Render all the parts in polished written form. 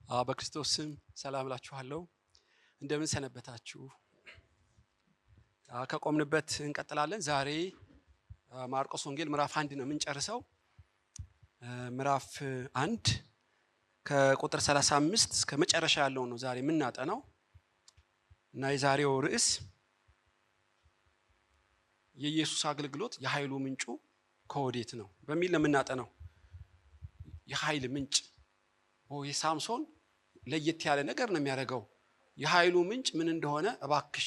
በክርስቶስ ስም ሰላም እላችኋለሁ። እንደምን ሰነበታችሁ? ከቆምንበት እንቀጥላለን። ዛሬ ማርቆስ ወንጌል ምዕራፍ 1 ነው የምንጨርሰው። ምዕራፍ 1 ከቁጥር 35 እስከ መጨረሻ ያለው ነው ዛሬ የምናጠናው እና የዛሬው ርዕስ የኢየሱስ አገልግሎት የኃይሉ ምንጩ ከወዴት ነው በሚል ነው የምናጠናው። የኃይል ምንጭ የሳምሶን ለየት ያለ ነገር ነው የሚያደርገው። የኃይሉ ምንጭ ምን እንደሆነ እባክሽ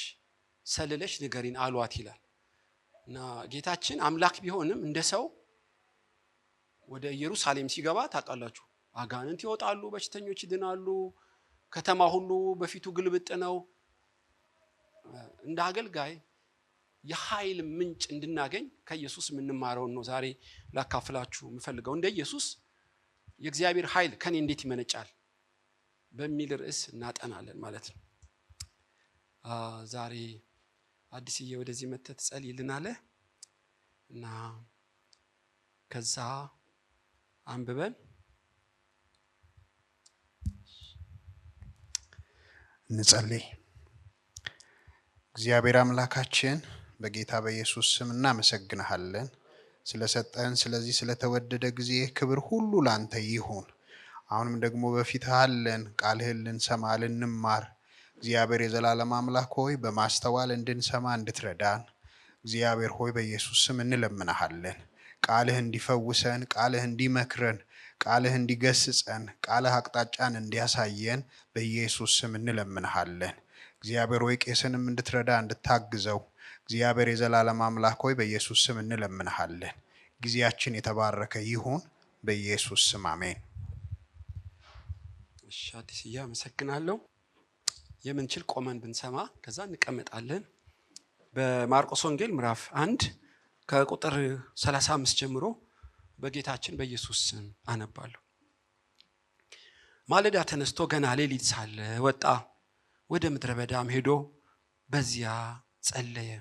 ሰልለሽ ንገሪን አሏት ይላል። እና ጌታችን አምላክ ቢሆንም እንደ ሰው ወደ ኢየሩሳሌም ሲገባ ታውቃላችሁ፣ አጋንንት ይወጣሉ፣ በሽተኞች ይድናሉ፣ ከተማ ሁሉ በፊቱ ግልብጥ ነው። እንደ አገልጋይ የኃይል ምንጭ እንድናገኝ ከኢየሱስ የምንማረውን ነው ዛሬ ላካፍላችሁ የምፈልገው። እንደ ኢየሱስ የእግዚአብሔር ኃይል ከኔ እንዴት ይመነጫል በሚል ርዕስ እናጠናለን ማለት ነው። ዛሬ አዲስዬ ወደዚህ መተህ ትጸልይልናለህ እና ከዛ አንብበን እንጸልይ። እግዚአብሔር አምላካችን በጌታ በኢየሱስ ስም እናመሰግንሃለን ስለሰጠን ስለዚህ ስለተወደደ ጊዜ። ክብር ሁሉ ላንተ ይሁን። አሁንም ደግሞ በፊትህ አለን፣ ቃልህን ልንሰማ ልንማር። እግዚአብሔር የዘላለም አምላክ ሆይ በማስተዋል እንድንሰማ እንድትረዳን እግዚአብሔር ሆይ በኢየሱስ ስም እንለምንሃለን። ቃልህ እንዲፈውሰን፣ ቃልህ እንዲመክረን፣ ቃልህ እንዲገስጸን፣ ቃልህ አቅጣጫን እንዲያሳየን በኢየሱስ ስም እንለምንሃለን። እግዚአብሔር ሆይ ቄስንም እንድትረዳ እንድታግዘው እግዚአብሔር የዘላለም አምላክ ሆይ በኢየሱስ ስም እንለምንሃለን። ጊዜያችን የተባረከ ይሁን በኢየሱስ ስም አሜን። እሺ አዲስዬ አመሰግናለሁ። የምንችል ቆመን ብንሰማ ከዛ እንቀመጣለን። በማርቆስ ወንጌል ምዕራፍ 1 ከቁጥር 35 ጀምሮ በጌታችን በኢየሱስ ስም አነባለሁ። ማለዳ ተነስቶ ገና ሌሊት ሳለ ወጣ፣ ወደ ምድረ በዳም ሄዶ በዚያ ጸለየ።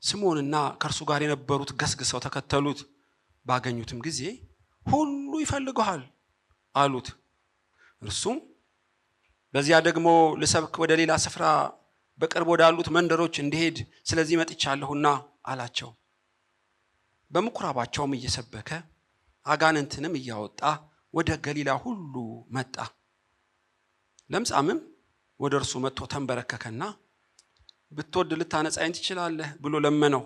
ስምዖንና ከእርሱ ጋር የነበሩት ገስግሰው ተከተሉት። ባገኙትም ጊዜ ሁሉ ይፈልጉሃል አሉት። እርሱም በዚያ ደግሞ ልሰብክ ወደ ሌላ ስፍራ በቅርብ ወዳሉት መንደሮች እንዲሄድ ስለዚህ መጥቻለሁና አላቸው። በምኩራባቸውም እየሰበከ አጋንንትንም እያወጣ ወደ ገሊላ ሁሉ መጣ። ለምጻምም ወደ እርሱ መጥቶ ተንበረከከና ብትወድ ልታነጻኝ ትችላለህ ብሎ ለመነው።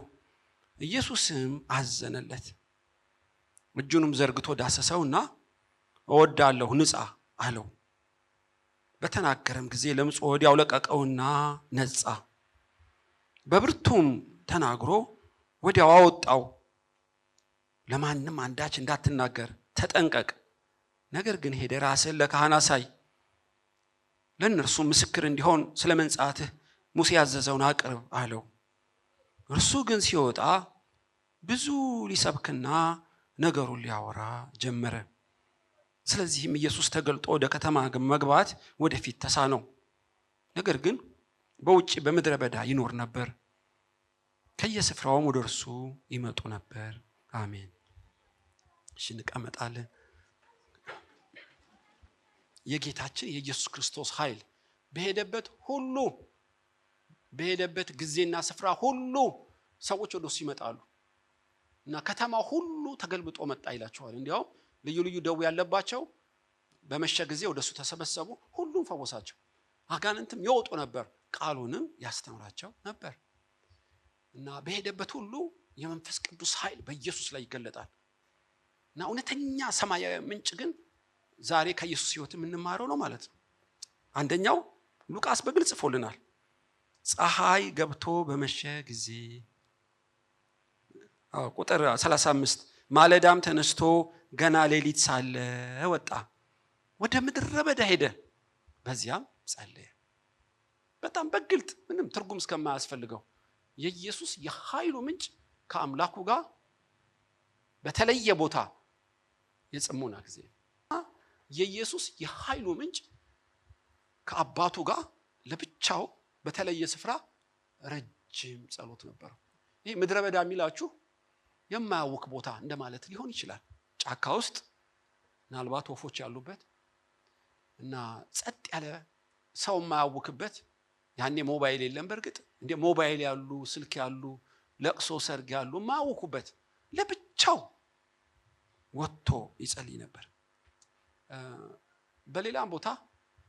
ኢየሱስም አዘነለት። እጁንም ዘርግቶ ዳሰሰውና እወዳለሁ ንጻ አለው። በተናገረም ጊዜ ለምጹ ወዲያው ለቀቀውና ነጻ። በብርቱም ተናግሮ ወዲያው አወጣው። ለማንም አንዳች እንዳትናገር ተጠንቀቅ፣ ነገር ግን ሄደ ራስህን ለካህን አሳይ፣ ለእነርሱ ምስክር እንዲሆን ስለ መንጻትህ ሙሴ ያዘዘውን አቅርብ አለው። እርሱ ግን ሲወጣ ብዙ ሊሰብክና ነገሩን ሊያወራ ጀመረ። ስለዚህም ኢየሱስ ተገልጦ ወደ ከተማ መግባት ወደፊት ተሳነው። ነገር ግን በውጭ በምድረ በዳ ይኖር ነበር። ከየስፍራውም ወደ እርሱ ይመጡ ነበር። አሜን። እሺ እንቀመጣለን። የጌታችን የኢየሱስ ክርስቶስ ኃይል በሄደበት ጊዜና ስፍራ ሁሉ ሰዎች ወደ እሱ ይመጣሉ እና ከተማ ሁሉ ተገልብጦ መጣ ይላቸዋል። እንዲያውም ልዩ ልዩ ደዌ ያለባቸው በመሸ ጊዜ ወደ እሱ ተሰበሰቡ፣ ሁሉም ፈወሳቸው። አጋንንትም ይወጡ ነበር፣ ቃሉንም ያስተምራቸው ነበር እና በሄደበት ሁሉ የመንፈስ ቅዱስ ኃይል በኢየሱስ ላይ ይገለጣል እና እውነተኛ ሰማያዊ ምንጭ ግን ዛሬ ከኢየሱስ ሕይወት የምንማረው ነው ማለት ነው። አንደኛው ሉቃስ በግልጽ ጽፎልናል። ፀሐይ ገብቶ በመሸ ጊዜ ቁጥር 35 ማለዳም ተነስቶ ገና ሌሊት ሳለ ወጣ፣ ወደ ምድረ በዳ ሄደ፣ በዚያም ጸለየ። በጣም በግልጥ ምንም ትርጉም እስከማያስፈልገው የኢየሱስ የኃይሉ ምንጭ ከአምላኩ ጋር በተለየ ቦታ የጽሞና ጊዜ፣ የኢየሱስ የኃይሉ ምንጭ ከአባቱ ጋር ለብቻው በተለየ ስፍራ ረጅም ጸሎት ነበር። ይሄ ምድረ በዳ የሚላችሁ የማያውቅ ቦታ እንደማለት ሊሆን ይችላል። ጫካ ውስጥ ምናልባት ወፎች ያሉበት እና ጸጥ ያለ ሰው የማያውክበት ያኔ ሞባይል የለም በርግጥ እንደ ሞባይል ያሉ ስልክ ያሉ ለቅሶ ሰርግ ያሉ የማያውኩበት ለብቻው ወጥቶ ይጸልይ ነበር። በሌላም ቦታ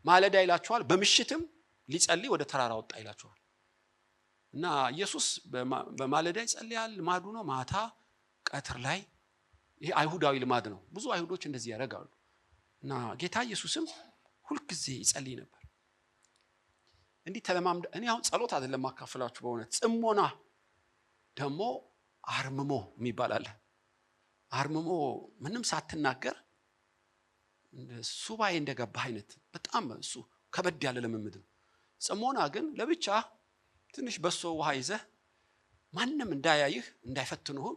ማለዳ ይላችኋል በምሽትም ሊጸልይ ወደ ተራራ ወጣ ይላችኋል። እና ኢየሱስ በማለዳ ይጸልያል ልማዱ ነው። ማታ ቀትር ላይ ይሄ አይሁዳዊ ልማድ ነው። ብዙ አይሁዶች እንደዚህ ያደርጋሉ። እና ጌታ ኢየሱስም ሁሉ ጊዜ ይጸልይ ነበር። እንዲህ ተለማምደ እኔ አሁን ጸሎት አይደለም ማካፈላችሁ በእውነት ጽሞና ደግሞ አርምሞ የሚባል አለ። አርምሞ ምንም ሳትናገር ሱባኤ እንደገባህ አይነት በጣም እሱ ከበድ ያለ ልምምድ ነው። ጽሞና ግን ለብቻ ትንሽ በሶ ውሃ ይዘህ ማንንም እንዳያይህ እንዳይፈትኑህ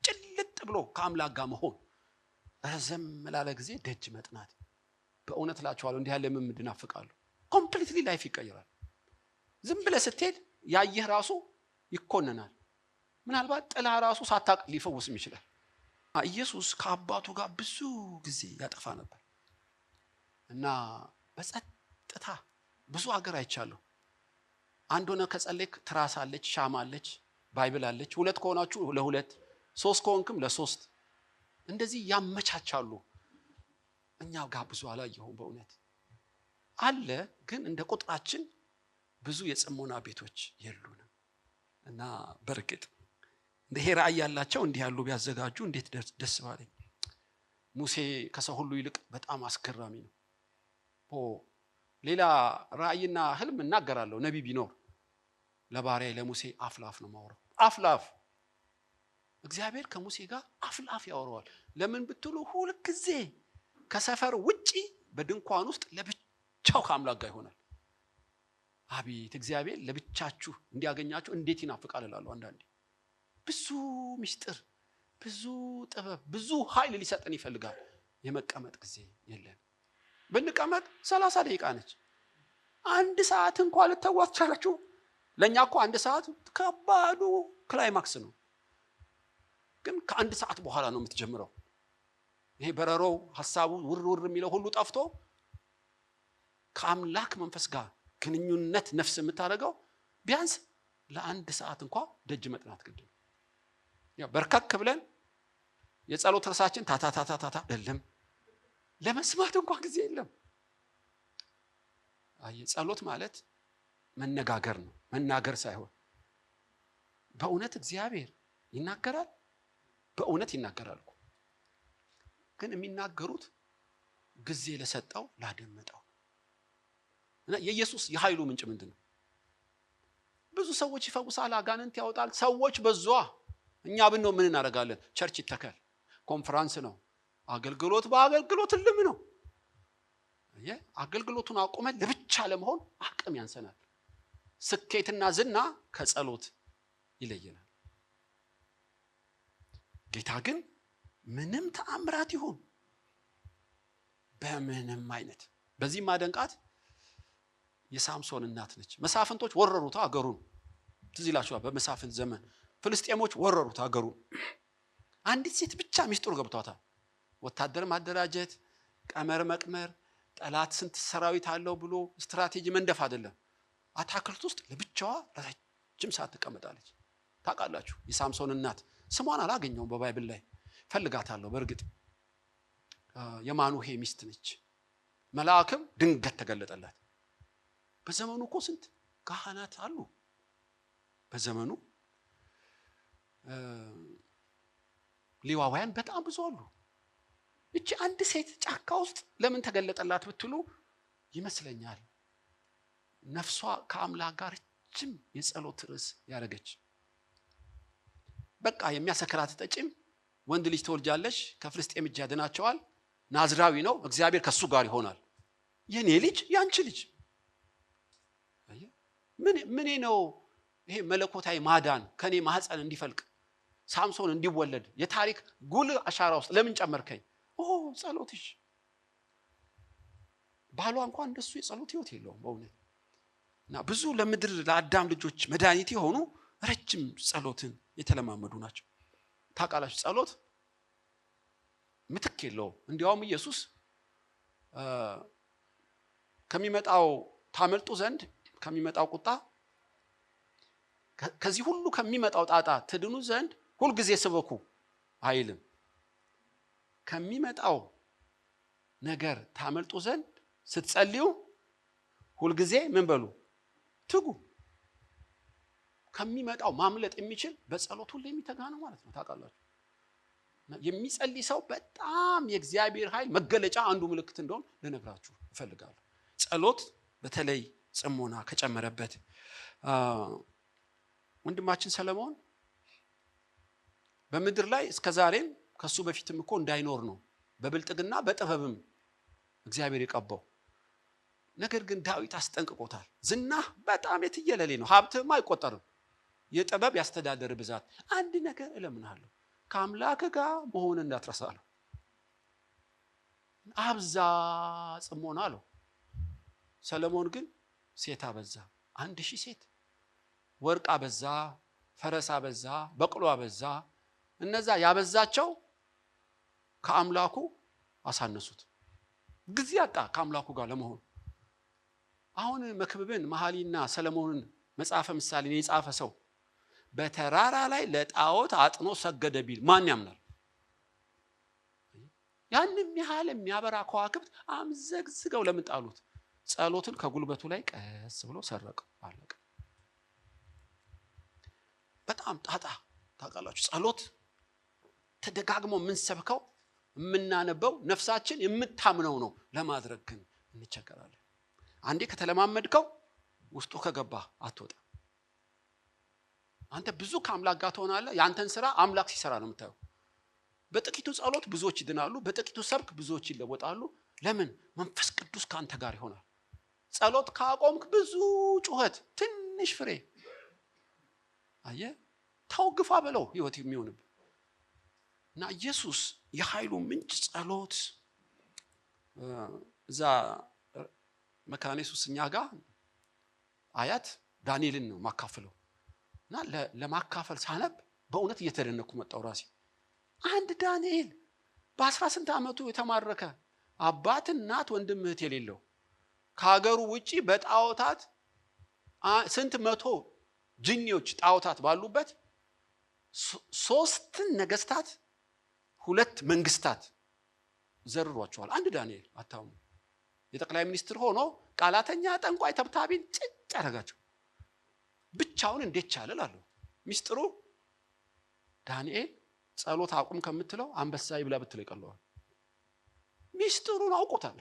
ጭልጥ ብሎ ከአምላክ ጋር መሆን ረዘም ላለ ጊዜ ደጅ መጥናት በእውነት እላችኋለሁ እንዲህ ያለ ልምምድ ናፍቃለሁ። ኮምፕሊትሊ ላይፍ ይቀየራል። ዝም ብለህ ስትሄድ ያየህ ራሱ ይኮነናል። ምናልባት ጥላ ራሱ ሳታቅ ሊፈውስም ይችላል። ኢየሱስ ከአባቱ ጋር ብዙ ጊዜ ያጠፋ ነበር እና በጸጥታ ብዙ ሀገር አይቻለሁ። አንድ ሆነ ከጸለይክ ትራስ አለች፣ ሻማ አለች፣ ባይብል አለች። ሁለት ከሆናችሁ ለሁለት፣ ሶስት ከሆንክም ለሶስት እንደዚህ ያመቻቻሉ። እኛ ጋር ብዙ አላየሁም በእውነት አለ፣ ግን እንደ ቁጥራችን ብዙ የጽሞና ቤቶች የሉንም። እና በርግጥ እንደ ራእይ ያላቸው እንዲህ ያሉ ቢያዘጋጁ እንዴት ደስ ባለኝ። ሙሴ ከሰው ሁሉ ይልቅ በጣም አስገራሚ ነው። ሌላ ራእይና ህልም እናገራለሁ ነብይ ቢኖር ለባሪያዬ ለሙሴ አፍላፍ ነው ማወራው። አፍላፍ እግዚአብሔር ከሙሴ ጋር አፍላፍ ያወራዋል። ለምን ብትሉ ሁሉ ጊዜ ከሰፈር ውጪ በድንኳን ውስጥ ለብቻው ከአምላክ ጋር ይሆናል። አቤት እግዚአብሔር ለብቻችሁ እንዲያገኛችሁ እንዴት ይናፍቃል እላለሁ አንዳንዴ። ብዙ ምስጢር፣ ብዙ ጥበብ፣ ብዙ ኃይል ሊሰጠን ይፈልጋል። የመቀመጥ ጊዜ የለን። ብንቀመጥ 30 ደቂቃ ነች። አንድ ሰዓት እንኳን ልተዋት ቻላችሁ። ለኛ እኮ አንድ ሰዓት ከባዱ ክላይማክስ ነው። ግን ከአንድ ሰዓት በኋላ ነው የምትጀምረው። ይሄ በረሮው ሐሳቡ ውር የሚለው ሁሉ ጠፍቶ ከአምላክ መንፈስ ጋር ግንኙነት ነፍስ የምታደርገው ቢያንስ ለአንድ ሰዓት እንኳን ደጅ መጥናት ግድ ነው። ያው በርካክ ብለን የጸሎት ርዕሳችን ታታታታታ አይደለም፣ ለመስማት እንኳን ጊዜ የለም። ጸሎት ማለት መነጋገር ነው፣ መናገር ሳይሆን በእውነት እግዚአብሔር ይናገራል። በእውነት ይናገራል። ግን የሚናገሩት ጊዜ ለሰጠው ላደመጠው እና የኢየሱስ የኃይሉ ምንጭ ምንድነው? ብዙ ሰዎች ይፈውሳል፣ አጋንንት ያወጣል። ሰዎች በዛ እኛ ብንነው ምን እናደርጋለን? ቸርች ይተካል፣ ኮንፈረንስ ነው፣ አገልግሎት በአገልግሎት ልም ነው። አገልግሎቱን አቁመን ለብቻ ለመሆን አቅም ያንሰናል። ስኬትና ዝና ከጸሎት ይለየናል። ጌታ ግን ምንም ተአምራት ይሁን በምንም አይነት በዚህ ማደንቃት የሳምሶን እናት ነች። መሳፍንቶች ወረሩት አገሩን። ትዝ ይላችኋል በመሳፍንት ዘመን ፍልስጤሞች ወረሩት አገሩን። አንዲት ሴት ብቻ ሚስጥሩ ገብቷታል። ወታደር ማደራጀት፣ ቀመር መቅመር፣ ጠላት ስንት ሰራዊት አለው ብሎ ስትራቴጂ መንደፍ አይደለም። አታክልት ውስጥ ለብቻዋ ለረጅም ሰዓት ተቀምጣለች። ታውቃላችሁ የሳምሶን እናት ስሟን አላገኘውም በባይብል ላይ ፈልጋታለሁ። በእርግጥ የማኑሄ ሚስት ነች። መልአክም ድንገት ተገለጠላት። በዘመኑ እኮ ስንት ካህናት አሉ። በዘመኑ ሌዋውያን በጣም ብዙ አሉ። እቺ አንድ ሴት ጫካ ውስጥ ለምን ተገለጠላት ብትሉ ይመስለኛል ነፍሷ ከአምላክ ጋር ረጅም የጸሎት ርዕስ ያደረገች። በቃ የሚያሰክራት ጠጪም ወንድ ልጅ ትወልጃለሽ፣ ከፍልስጤም እጅ ያድናቸዋል፣ ናዝራዊ ነው፣ እግዚአብሔር ከሱ ጋር ይሆናል። የኔ ልጅ ያንቺ ልጅ ምን ነው ይሄ መለኮታዊ ማዳን ከኔ ማህፀን እንዲፈልቅ ሳምሶን እንዲወለድ የታሪክ ጉልህ አሻራ ውስጥ ለምን ጨመርከኝ? ጸሎትሽ። ባሏ እንኳን እንደሱ የጸሎት ህይወት የለውም በእውነት። እና ብዙ ለምድር ለአዳም ልጆች መድኃኒት የሆኑ ረጅም ጸሎትን የተለማመዱ ናቸው። ታውቃላችሁ ጸሎት ምትክ የለውም። እንዲያውም ኢየሱስ ከሚመጣው ታመልጡ ዘንድ ከሚመጣው ቁጣ ከዚህ ሁሉ ከሚመጣው ጣጣ ትድኑ ዘንድ ሁሉ ጊዜ ስበኩ አይልም። ከሚመጣው ነገር ታመልጡ ዘንድ ስትጸልዩ ሁሉ ጊዜ ምን በሉ ትጉ። ከሚመጣው ማምለጥ የሚችል በጸሎት ሁሉ የሚተጋ ነው ማለት ነው። ታውቃላችሁ የሚጸልይ ሰው በጣም የእግዚአብሔር ኃይል መገለጫ አንዱ ምልክት እንደሆነ ልነግራችሁ እፈልጋለሁ። ጸሎት በተለይ ጽሞና ከጨመረበት ወንድማችን ሰለሞን በምድር ላይ እስከዛሬም ከሱ በፊትም እኮ እንዳይኖር ነው በብልጥግና በጥበብም እግዚአብሔር የቀባው። ነገር ግን ዳዊት አስጠንቅቆታል። ዝናህ በጣም የትየለሌ ነው፣ ሀብትህም አይቆጠርም፣ የጥበብ ያስተዳደር ብዛት። አንድ ነገር እለምንሃለሁ ከአምላክ ጋር መሆን እንዳትረሳለሁ። አብዛ ጽሞና አለው። ሰለሞን ግን ሴት አበዛ፣ 1000 ሴት፣ ወርቅ አበዛ፣ ፈረስ አበዛ፣ በቅሎ አበዛ። እነዛ ያበዛቸው ከአምላኩ አሳነሱት። ጊዜ አጣ ከአምላኩ ጋር ለመሆን። አሁን መክብብን መኃልይና ሰለሞንን መጽሐፈ ምሳሌን የጻፈ ሰው በተራራ ላይ ለጣዖት አጥኖ ሰገደ ቢል ማን ያምናል? ያንንም ያህል የሚያበራ ከዋክብት አምዘግዝገው ለምን ጣሉት? ጸሎትን ከጉልበቱ ላይ ቀስ ብሎ ሰረቀው፣ አለቀ። በጣም ጣጣ ታውቃላችሁ። ጸሎት ተደጋግሞ የምንሰብከው የምናነበው ነፍሳችን የምታምነው ነው። ለማድረግ ግን እንቸገራለን። አንዴ ከተለማመድከው ውስጡ ከገባ አትወጣ። አንተ ብዙ ከአምላክ ጋር ትሆናለህ። ያንተን ስራ አምላክ ሲሰራ ነው የምታየው። በጥቂቱ ጸሎት ብዙዎች ይድናሉ፣ በጥቂቱ ሰብክ ብዙዎች ይለወጣሉ። ለምን? መንፈስ ቅዱስ ካንተ ጋር ይሆናል። ጸሎት ካቆምክ ብዙ ጩኸት፣ ትንሽ ፍሬ። አየህ፣ ተውግፋ በለው ህይወት የሚሆንብህ እና ኢየሱስ የኃይሉ ምንጭ ጸሎት። እዛ መካነ ኢየሱስ እኛ ጋር አያት ዳንኤልን ነው ማካፈለው እና ለማካፈል ሳነብ በእውነት እየተደነኩ መጣው ራሴ። አንድ ዳንኤል በ18 ዓመቱ የተማረከ አባት እናት ወንድም እህት የሌለው ከሀገሩ ውጪ በጣዖታት ስንት መቶ ጅኒዎች ጣዖታት ባሉበት 3 ነገስታት 2 መንግስታት ዘርሯቸዋል። አንድ ዳንኤል አታሙ የጠቅላይ ሚኒስትር ሆኖ ቃላተኛ ጠንቋይ ተብታቢን ጭጭ ያደረጋቸው ብቻውን እንዴት ቻለ አለው። ሚስጥሩ ዳንኤል ጸሎት አቁም ከምትለው አንበሳ ይብላ ብትለው ይቀለዋል። ሚስጥሩን አውቆታል።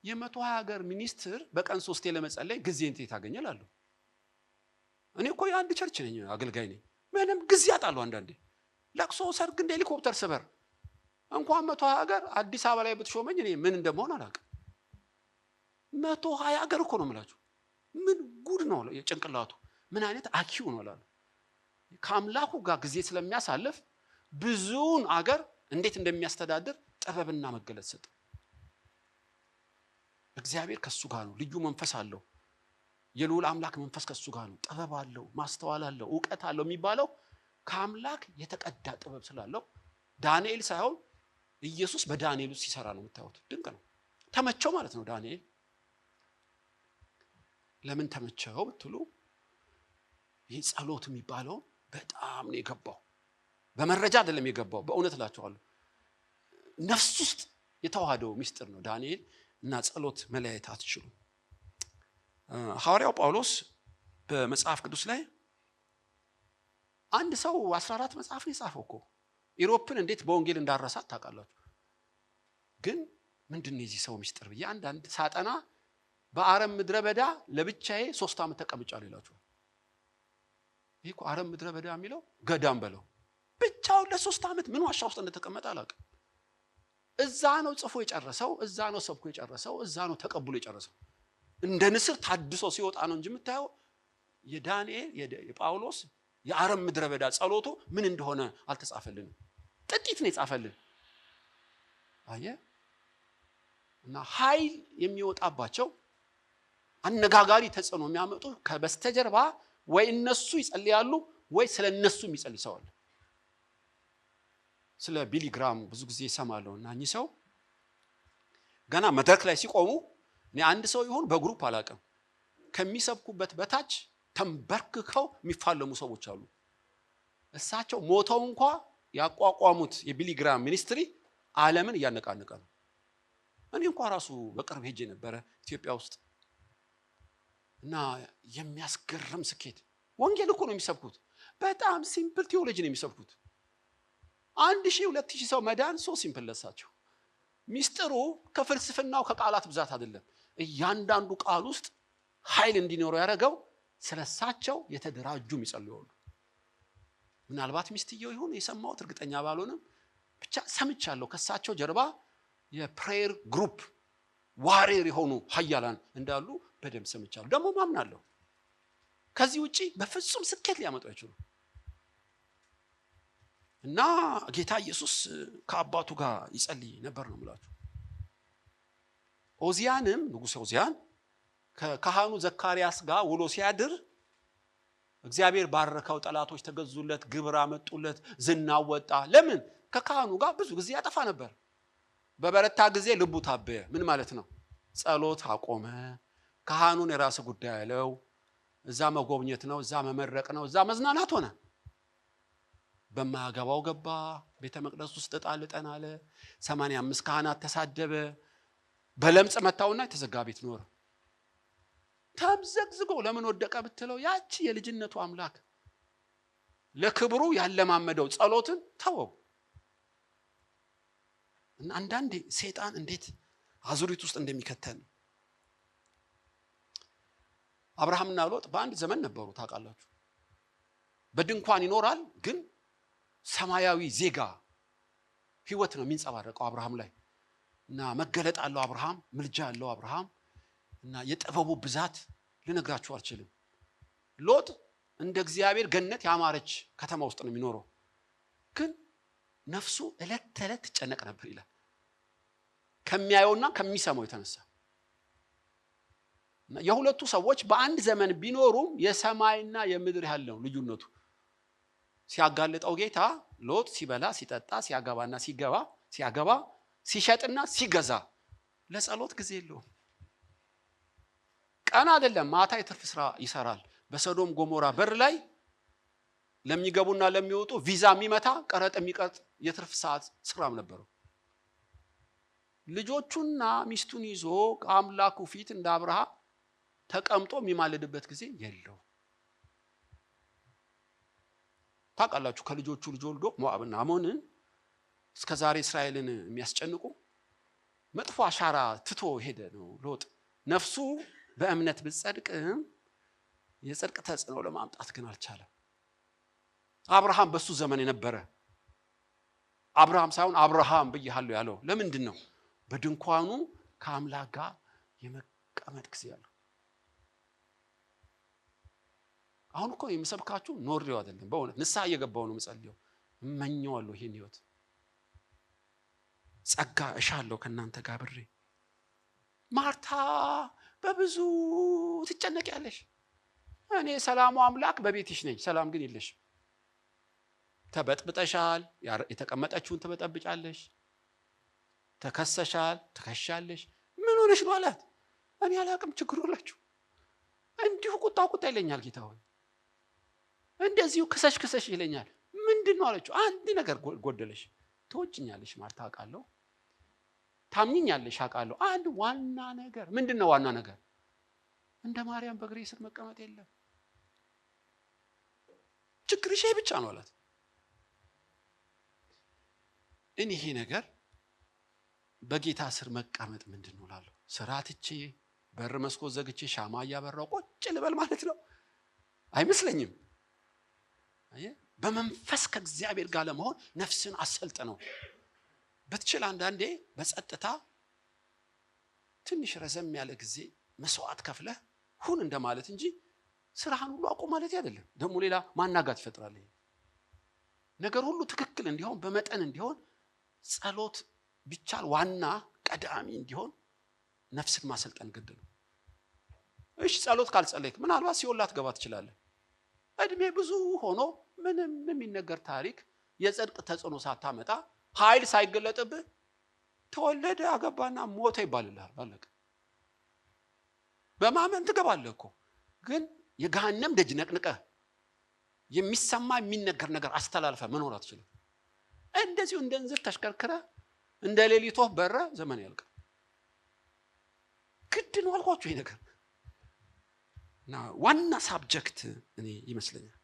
የ120 ሀገር ሚኒስትር በቀን 3 ለመጸለይ ጊዜ እንዴት ታገኛለህ? እኔ እኮ የአንድ ቸርች ነኝ፣ አገልጋይ ነኝ። ምንም ጊዜ አጣለሁ። አንዳንዴ ለቅሶ፣ ሰርግ እንደ ሄሊኮፕተር ስበር እንኳን 120 ሀገር አዲስ አበባ ላይ ብትሾመኝ እኔ ምን እንደምሆን አላውቅም። 120 ሀገር እኮ ነው የምላችሁ። ምን ጉድ ነው የጭንቅላቱ፣ ምን አይነት አኪው ነው አላሉ። ከአምላኩ ጋር ጊዜ ስለሚያሳልፍ ብዙውን አገር እንዴት እንደሚያስተዳድር ጥበብና መገለጥ ሰጠ። እግዚአብሔር ከሱ ጋር ነው። ልዩ መንፈስ አለው። የልዑል አምላክ መንፈስ ከሱ ጋር ነው። ጥበብ አለው፣ ማስተዋል አለው፣ ዕውቀት አለው የሚባለው ከአምላክ የተቀዳ ጥበብ ስላለው ዳንኤል ሳይሆን ኢየሱስ በዳንኤል ውስጥ ሲሰራ ነው የምታዩት። ድንቅ ነው። ተመቸው ማለት ነው ዳንኤል። ለምን ተመቸው ብትሉ ይህ ጸሎት የሚባለው በጣም ነው የገባው። በመረጃ አይደለም የገባው፣ በእውነት እላችኋለሁ ነፍስ ውስጥ የተዋሃደው ሚስጥር ነው። ዳንኤል እና ጸሎት መለያየት አትችሉም። ሐዋርያው ጳውሎስ በመጽሐፍ ቅዱስ ላይ አንድ ሰው 14 መጽሐፍ ነው የጻፈው እኮ። ኢሮፕን እንዴት በወንጌል እንዳረሳት ታውቃላችሁ። ግን ምንድነው የዚህ ሰው ሚስጥር ብዬ አንዳንድ ሳጠና በአረም ምድረ በዳ ለብቻዬ 3 ዓመት ተቀምጫለሁ ይላችኋል። ይሄ እኮ አረም ምድረ በዳ የሚለው ገዳም በለው ብቻውን ለ3 ዓመት ምን ዋሻ ውስጥ እንደተቀመጠ አላውቅም። እዛ ነው ጽፎ የጨረሰው፣ እዛ ነው ሰብኮ የጨረሰው፣ እዛ ነው ተቀብሎ የጨረሰው። እንደ ንስር ታድሶ ሲወጣ ነው እንጂ የምታየው የዳንኤል የጳውሎስ የአረም ምድረ በዳ ጸሎቱ ምን እንደሆነ አልተጻፈልንም። ጥቂት ነው የጻፈልን። አየህ፣ እና ኃይል የሚወጣባቸው አነጋጋሪ ተጽዕኖ የሚያመጡ ከበስተጀርባ ወይ እነሱ ይጸልያሉ ወይ ስለነሱ የሚጸልይ ሰው አለ። ስለ ቢሊ ግራም ብዙ ጊዜ ይሰማለሁ እና እኚህ ሰው ገና መድረክ ላይ ሲቆሙ እኔ አንድ ሰው ይሁን በግሩፕ አላውቅም ከሚሰብኩበት በታች ተንበርክከው የሚፋለሙ ሰዎች አሉ። እሳቸው ሞተው እንኳን ያቋቋሙት የቢሊግራም ሚኒስትሪ ዓለምን እያነቃነቀ ነው። እኔ እንኳን ራሱ በቅርብ ሄጄ ነበረ ኢትዮጵያ ውስጥ እና የሚያስገርም ስኬት ወንጌል እኮ ነው የሚሰብኩት። በጣም ሲምፕል ቴዎሎጂ ነው የሚሰብኩት። 1000 2000 ሰው መዳን ሶ ሲምፕል ለሳቸው። ሚስጥሩ ከፍልስፍናው ከቃላት ብዛት አይደለም። እያንዳንዱ ቃል ውስጥ ኃይል እንዲኖረው ያደረገው ስለሳቸው የተደራጁ የሚጸልዩሉ። ምናልባት ሚስትየው ይሁን የሰማሁት እርግጠኛ ባልሆንም ብቻ ሰምቻለሁ ከሳቸው ጀርባ የፕሬየር ግሩፕ ዋሪየር የሆኑ ኃያላን እንዳሉ በደም ሰምቻለሁ። ደግሞ ማምናለሁ። ከዚህ ውጪ በፍጹም ስኬት ሊያመጡ አይችሉም። እና ጌታ ኢየሱስ ከአባቱ ጋር ይጸልይ ነበር ነው የምላችሁ። ኦዚያንም ንጉሥ ኦዚያን ከካህኑ ዘካርያስ ጋር ውሎ ሲያድር እግዚአብሔር ባረከው። ጠላቶች ተገዙለት፣ ግብር አመጡለት፣ ዝናው ወጣ። ለምን? ከካህኑ ጋር ብዙ ጊዜ ያጠፋ ነበር። በበረታ ጊዜ ልቡ ታበየ። ምን ማለት ነው? ጸሎት አቆመ። ካህኑን የራስ ጉዳይ ያለው እዛ መጎብኘት ነው፣ እዛ መመረቅ ነው፣ እዛ መዝናናት ሆነ። በማያገባው ገባ። ቤተ መቅደስ ውስጥ ጣልጠን አለ። 85 ካህናት ተሳደበ። በለምጽ መታውና የተዘጋ ቤት ኖረ። ተምዘግዝጎ ለምን ወደቀ ብትለው ያቺ የልጅነቱ አምላክ ለክብሩ ያለማመደው ጸሎትን ተወው። እና አንዳንዴ ሰይጣን እንዴት አዙሪት ውስጥ እንደሚከተን። አብርሃምና ሎጥ በአንድ ዘመን ነበሩ ታውቃላችሁ። በድንኳን ይኖራል ግን ሰማያዊ ዜጋ ህይወት ነው የሚንጸባረቀው አብርሃም ላይ። እና መገለጥ አለው አብርሃም፣ ምልጃ አለው አብርሃም። እና የጥበቡ ብዛት ልነግራችሁ አልችልም። ሎጥ እንደ እግዚአብሔር ገነት ያማረች ከተማ ውስጥ ነው የሚኖረው። ግን ነፍሱ እለት ተለት ትጨነቅ ነበር ይላል ከሚያየውና ከሚሰማው የተነሳ። የሁለቱ ሰዎች በአንድ ዘመን ቢኖሩም የሰማይና የምድር ያለው ልዩነቱ ሲያጋልጠው ጌታ ሎጥ ሲበላ ሲጠጣ ሲያገባና ሲያገባ ሲሸጥና ሲገዛ ለጸሎት ጊዜ የለውም። ቀን አይደለም ማታ የትርፍ ስራ ይሰራል። በሶዶም ጎሞራ በር ላይ ለሚገቡና ለሚወጡ ቪዛ የሚመታ ቀረጥ የሚቀጥ የትርፍ ሰዓት ስራም ነበረው። ልጆቹና ሚስቱን ይዞ ከአምላኩ ፊት እንደ አብርሃም ተቀምጦ የሚማልድበት ጊዜ የለው። ታውቃላችሁ ከልጆቹ ልጅ ወልዶ ሞዓብና አሞንን እስከዛሬ እስራኤልን የሚያስጨንቁ መጥፎ አሻራ ትቶ ሄደ ነው ሎጥ። ነፍሱ በእምነት ብትጸድቅም የጽድቅ ተጽዕኖ ለማምጣት ግን አልቻለም። አብርሃም በሱ ዘመን የነበረ አብርሃም ሳይሆን አብርሃም ብያለሁ ያለው ለምንድን ነው? በድንኳኑ ከአምላክ ጋር የመቀመጥ ጊዜ ያለው። አሁን እኮ የምሰብካችሁ ኖሬው አይደለም፣ በእውነት ንስሐ እየገባው ነው የምጸልየው። እመኘዋለሁ ይሄን ህይወት ጸጋ እሻለሁ ከናንተ ጋር ብሬ። ማርታ በብዙ ትጨነቂያለሽ። እኔ ሰላሙ አምላክ በቤትሽ ነኝ፣ ሰላም ግን የለሽ። ተበጥብጠሻል፣ የተቀመጠችውን ትበጠብጫለሽ። ተከሰሻል፣ ትከሻለሽ። ምን ሆነሽ ነው አላት። እኔ አላቅም ችግሩ ሁላችሁ እንዲሁ ቁጣ ይለኛል ጌታ ሆይ፣ እንደዚሁ ክሰሽ ይለኛል። ምንድነው አለችው። አንድ ነገር ጎደለሽ። ትወጭኛለሽ ማርታ አውቃለሁ፣ ታምኝኛለሽ አውቃለሁ። አንድ ዋና ነገር ምንድነው? ዋና ነገር እንደ ማርያም በእግሬ ስር መቀመጥ የለም። ችግርሽ ብቻ ነው አላት። እኔ ይሄ ነገር በጌታ ስር መቀመጥ ምንድነው እላለሁ። ስራ ትቼ በር መስኮት ዘግቼ ሻማ እያበራው ቁጭ ልበል ማለት ነው አይመስለኝም። በመንፈስ ከእግዚአብሔር ጋር ለመሆን ነፍስን አሰልጥነው በትችል አንዳንዴ በጸጥታ ትንሽ ረዘም ያለ ጊዜ መስዋዕት ከፍለህ ሁን እንደማለት እንጂ ስራህን ሁሉ አቁም ማለት አይደለም። ደግሞ ሌላ ማናጋት ይፈጥራል። ነገር ሁሉ ትክክል እንዲሆን በመጠን እንዲሆን ጸሎት ቢቻል ዋና ቀዳሚ እንዲሆን ነፍስን ማሰልጠን ግድ ነው። እሺ ጸሎት ካልጸለይክ ምናልባት ሲኦል ላትገባ ትችላለህ። እድሜ ብዙ ሆኖ ምንም የሚነገር ታሪክ የጽድቅ ተጽዕኖ ሳታመጣ ኃይል ሳይገለጥብህ ተወለደ፣ አገባና ሞተ ይባልልሃል። አለቀ። በማመን ትገባለህ እኮ ግን የገሃነም ደጅ ነቅንቀህ የሚሰማ የሚነገር ነገር አስተላልፈ መኖር አትችልም። እንደዚሁ እንደ እንዝር ተሽከርከረ እንደ ሌሊት ወፍ በረ ዘመን ያልቃል። ግድ ነው አልኳችሁ ይሄ ነገር እና ዋና ሳብጀክት እኔ ይመስለኛል።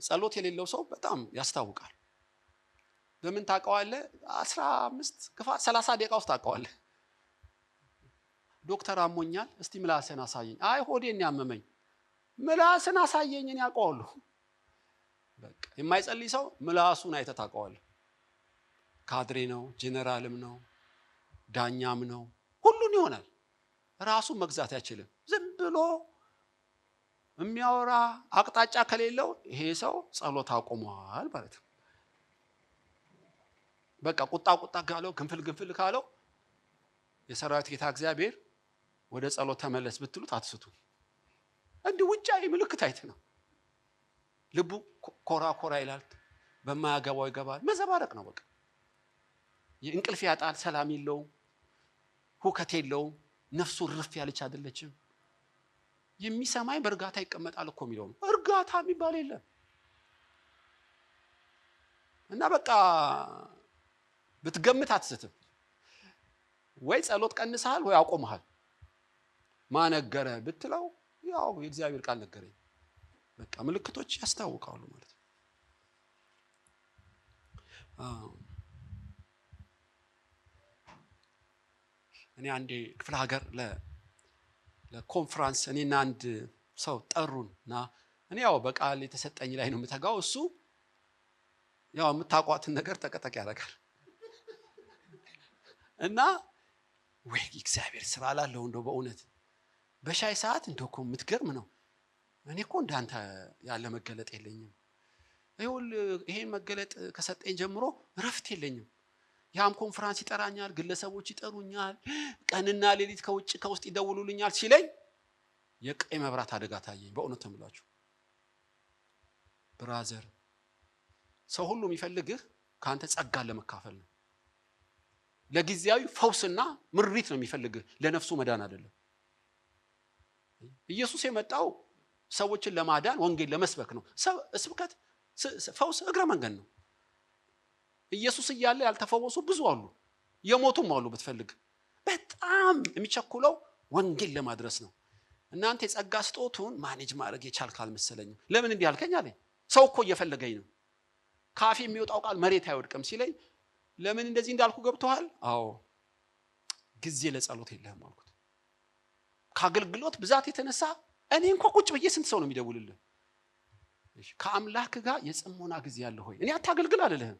ጸሎት የሌለው ሰው በጣም ያስታውቃል። በምን ታውቀዋለህ? 15 ክፋት 30 ደቂቃ ውስጥ ታውቀዋለህ። ዶክተር አሞኛል እስቲ ምላስን አሳየኝ። አይ ሆዴን ያመመኝ ምላስን አሳየኝ እኔ አውቀዋለሁ። በቃ የማይጸልይ ሰው ምላሱን አይተህ ታውቀዋለህ። ካድሬ ነው፣ ጄኔራልም ነው፣ ዳኛም ነው፣ ሁሉን ይሆናል። ራሱን መግዛት አይችልም። ዝም ብሎ የሚያወራ አቅጣጫ ከሌለው ይሄ ሰው ጸሎት አቆሟል ማለት ነው። በቃ ቁጣ ካለው ግንፍል ካለው የሰራዊት ጌታ እግዚአብሔር ወደ ጸሎት ተመለስ ብትሉት አትስቱ። እንዲህ ውጫዊ ምልክት አይተ ነው። ልቡ ኮራ ይላል፣ በማያገባው ይገባል። መዘባረቅ ነው በቃ። እንቅልፍ ያጣል፣ ሰላም የለውም፣ ሁከት የለውም፣ ነፍሱ ርፍ ያለች አይደለችም። የሚሰማኝ በእርጋታ ይቀመጣል እኮ የሚለው ነው። እርጋታ የሚባል የለም እና በቃ ብትገምት አትስትም። ወይ ጸሎት ቀንሰሃል ወይ አቆመሃል። ማነገረ ብትለው ያው የእግዚአብሔር ቃል ነገረኝ። በቃ ምልክቶች ያስታውቃሉ ማለት ነው። እኔ አንዴ ክፍለ ሀገር ለኮንፈረንስ እኔና አንድ ሰው ጠሩንና እኔ ያው በቃል የተሰጠኝ ላይ ነው የምተጋው። እሱ ያው የምታቋትን ነገር ተቀጠቅ ያደርጋል እና ወይ እግዚአብሔር ስራ አላለው እንደው በእውነት በሻይ ሰዓት እንደው እኮ የምትገርም ነው። እኔ እኮ እንዳንተ ያለ መገለጥ የለኝም። ይሄን መገለጥ ከሰጠኝ ጀምሮ ረፍት የለኝም። ያም ኮንፈረንስ ይጠራኛል፣ ግለሰቦች ይጠሩኛል፣ ቀንና ሌሊት ከውስጥ ይደውሉልኛል ሲለኝ የቀይ መብራት አደጋ ታየኝ። በእውነት ተምላችሁ ብራዘር፣ ሰው ሁሉ የሚፈልግህ ካንተ ጸጋን ለመካፈል ነው። ለጊዜያዊ ፈውስና ምሪት ነው የሚፈልግህ፣ ለነፍሱ መዳን አይደለም። ኢየሱስ የመጣው ሰዎችን ለማዳን ወንጌል ለመስበክ ነው። ስብከት ፈውስ እግረ መንገድ ነው። ኢየሱስ እያለ ያልተፈወሱ ብዙ አሉ፣ የሞቱም አሉ። ብትፈልግ በጣም የሚቸኩለው ወንጌል ለማድረስ ነው። እናንተ የጸጋ ስጦቱን ማኔጅ ማድረግ የቻልክ አልመሰለኝም። ለምን እንዲህ አልከኝ አለኝ። ሰው እኮ እየፈለገኝ ነው። ካፌ የሚወጣው ቃል መሬት አይወድቅም ሲለኝ ለምን እንደዚህ እንዳልኩ ገብቶሃል? አዎ ጊዜ ለጸሎት የለህም አልኩት። ከአገልግሎት ብዛት የተነሳ እኔ እንኳን ቁጭ ብዬ ስንት ሰው ነው የሚደውልልህ? ከአምላክ ጋር የጽሞና ጊዜ ያለ ሆይ እኔ አታገልግል አልልህም፣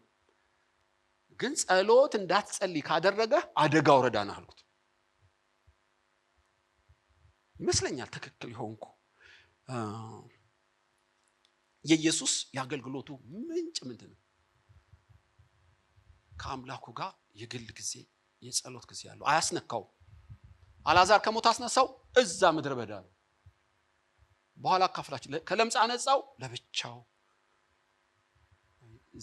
ግን ጸሎት እንዳትጸልይ ካደረገ አደጋ ወረዳና አልኩት። ይመስለኛል ትክክል ይሆንኩ። የኢየሱስ የአገልግሎቱ ምንጭ ምንድን ነው? ከአምላኩ ጋር የግል ጊዜ የጸሎት ጊዜ ያለው። አያስነካው። አልዓዛር ከሞት አስነሳው፣ እዛ ምድረ በዳ ነው። በኋላ አካፍላችሁ ከለምጽ አነጻው፣ ለብቻው።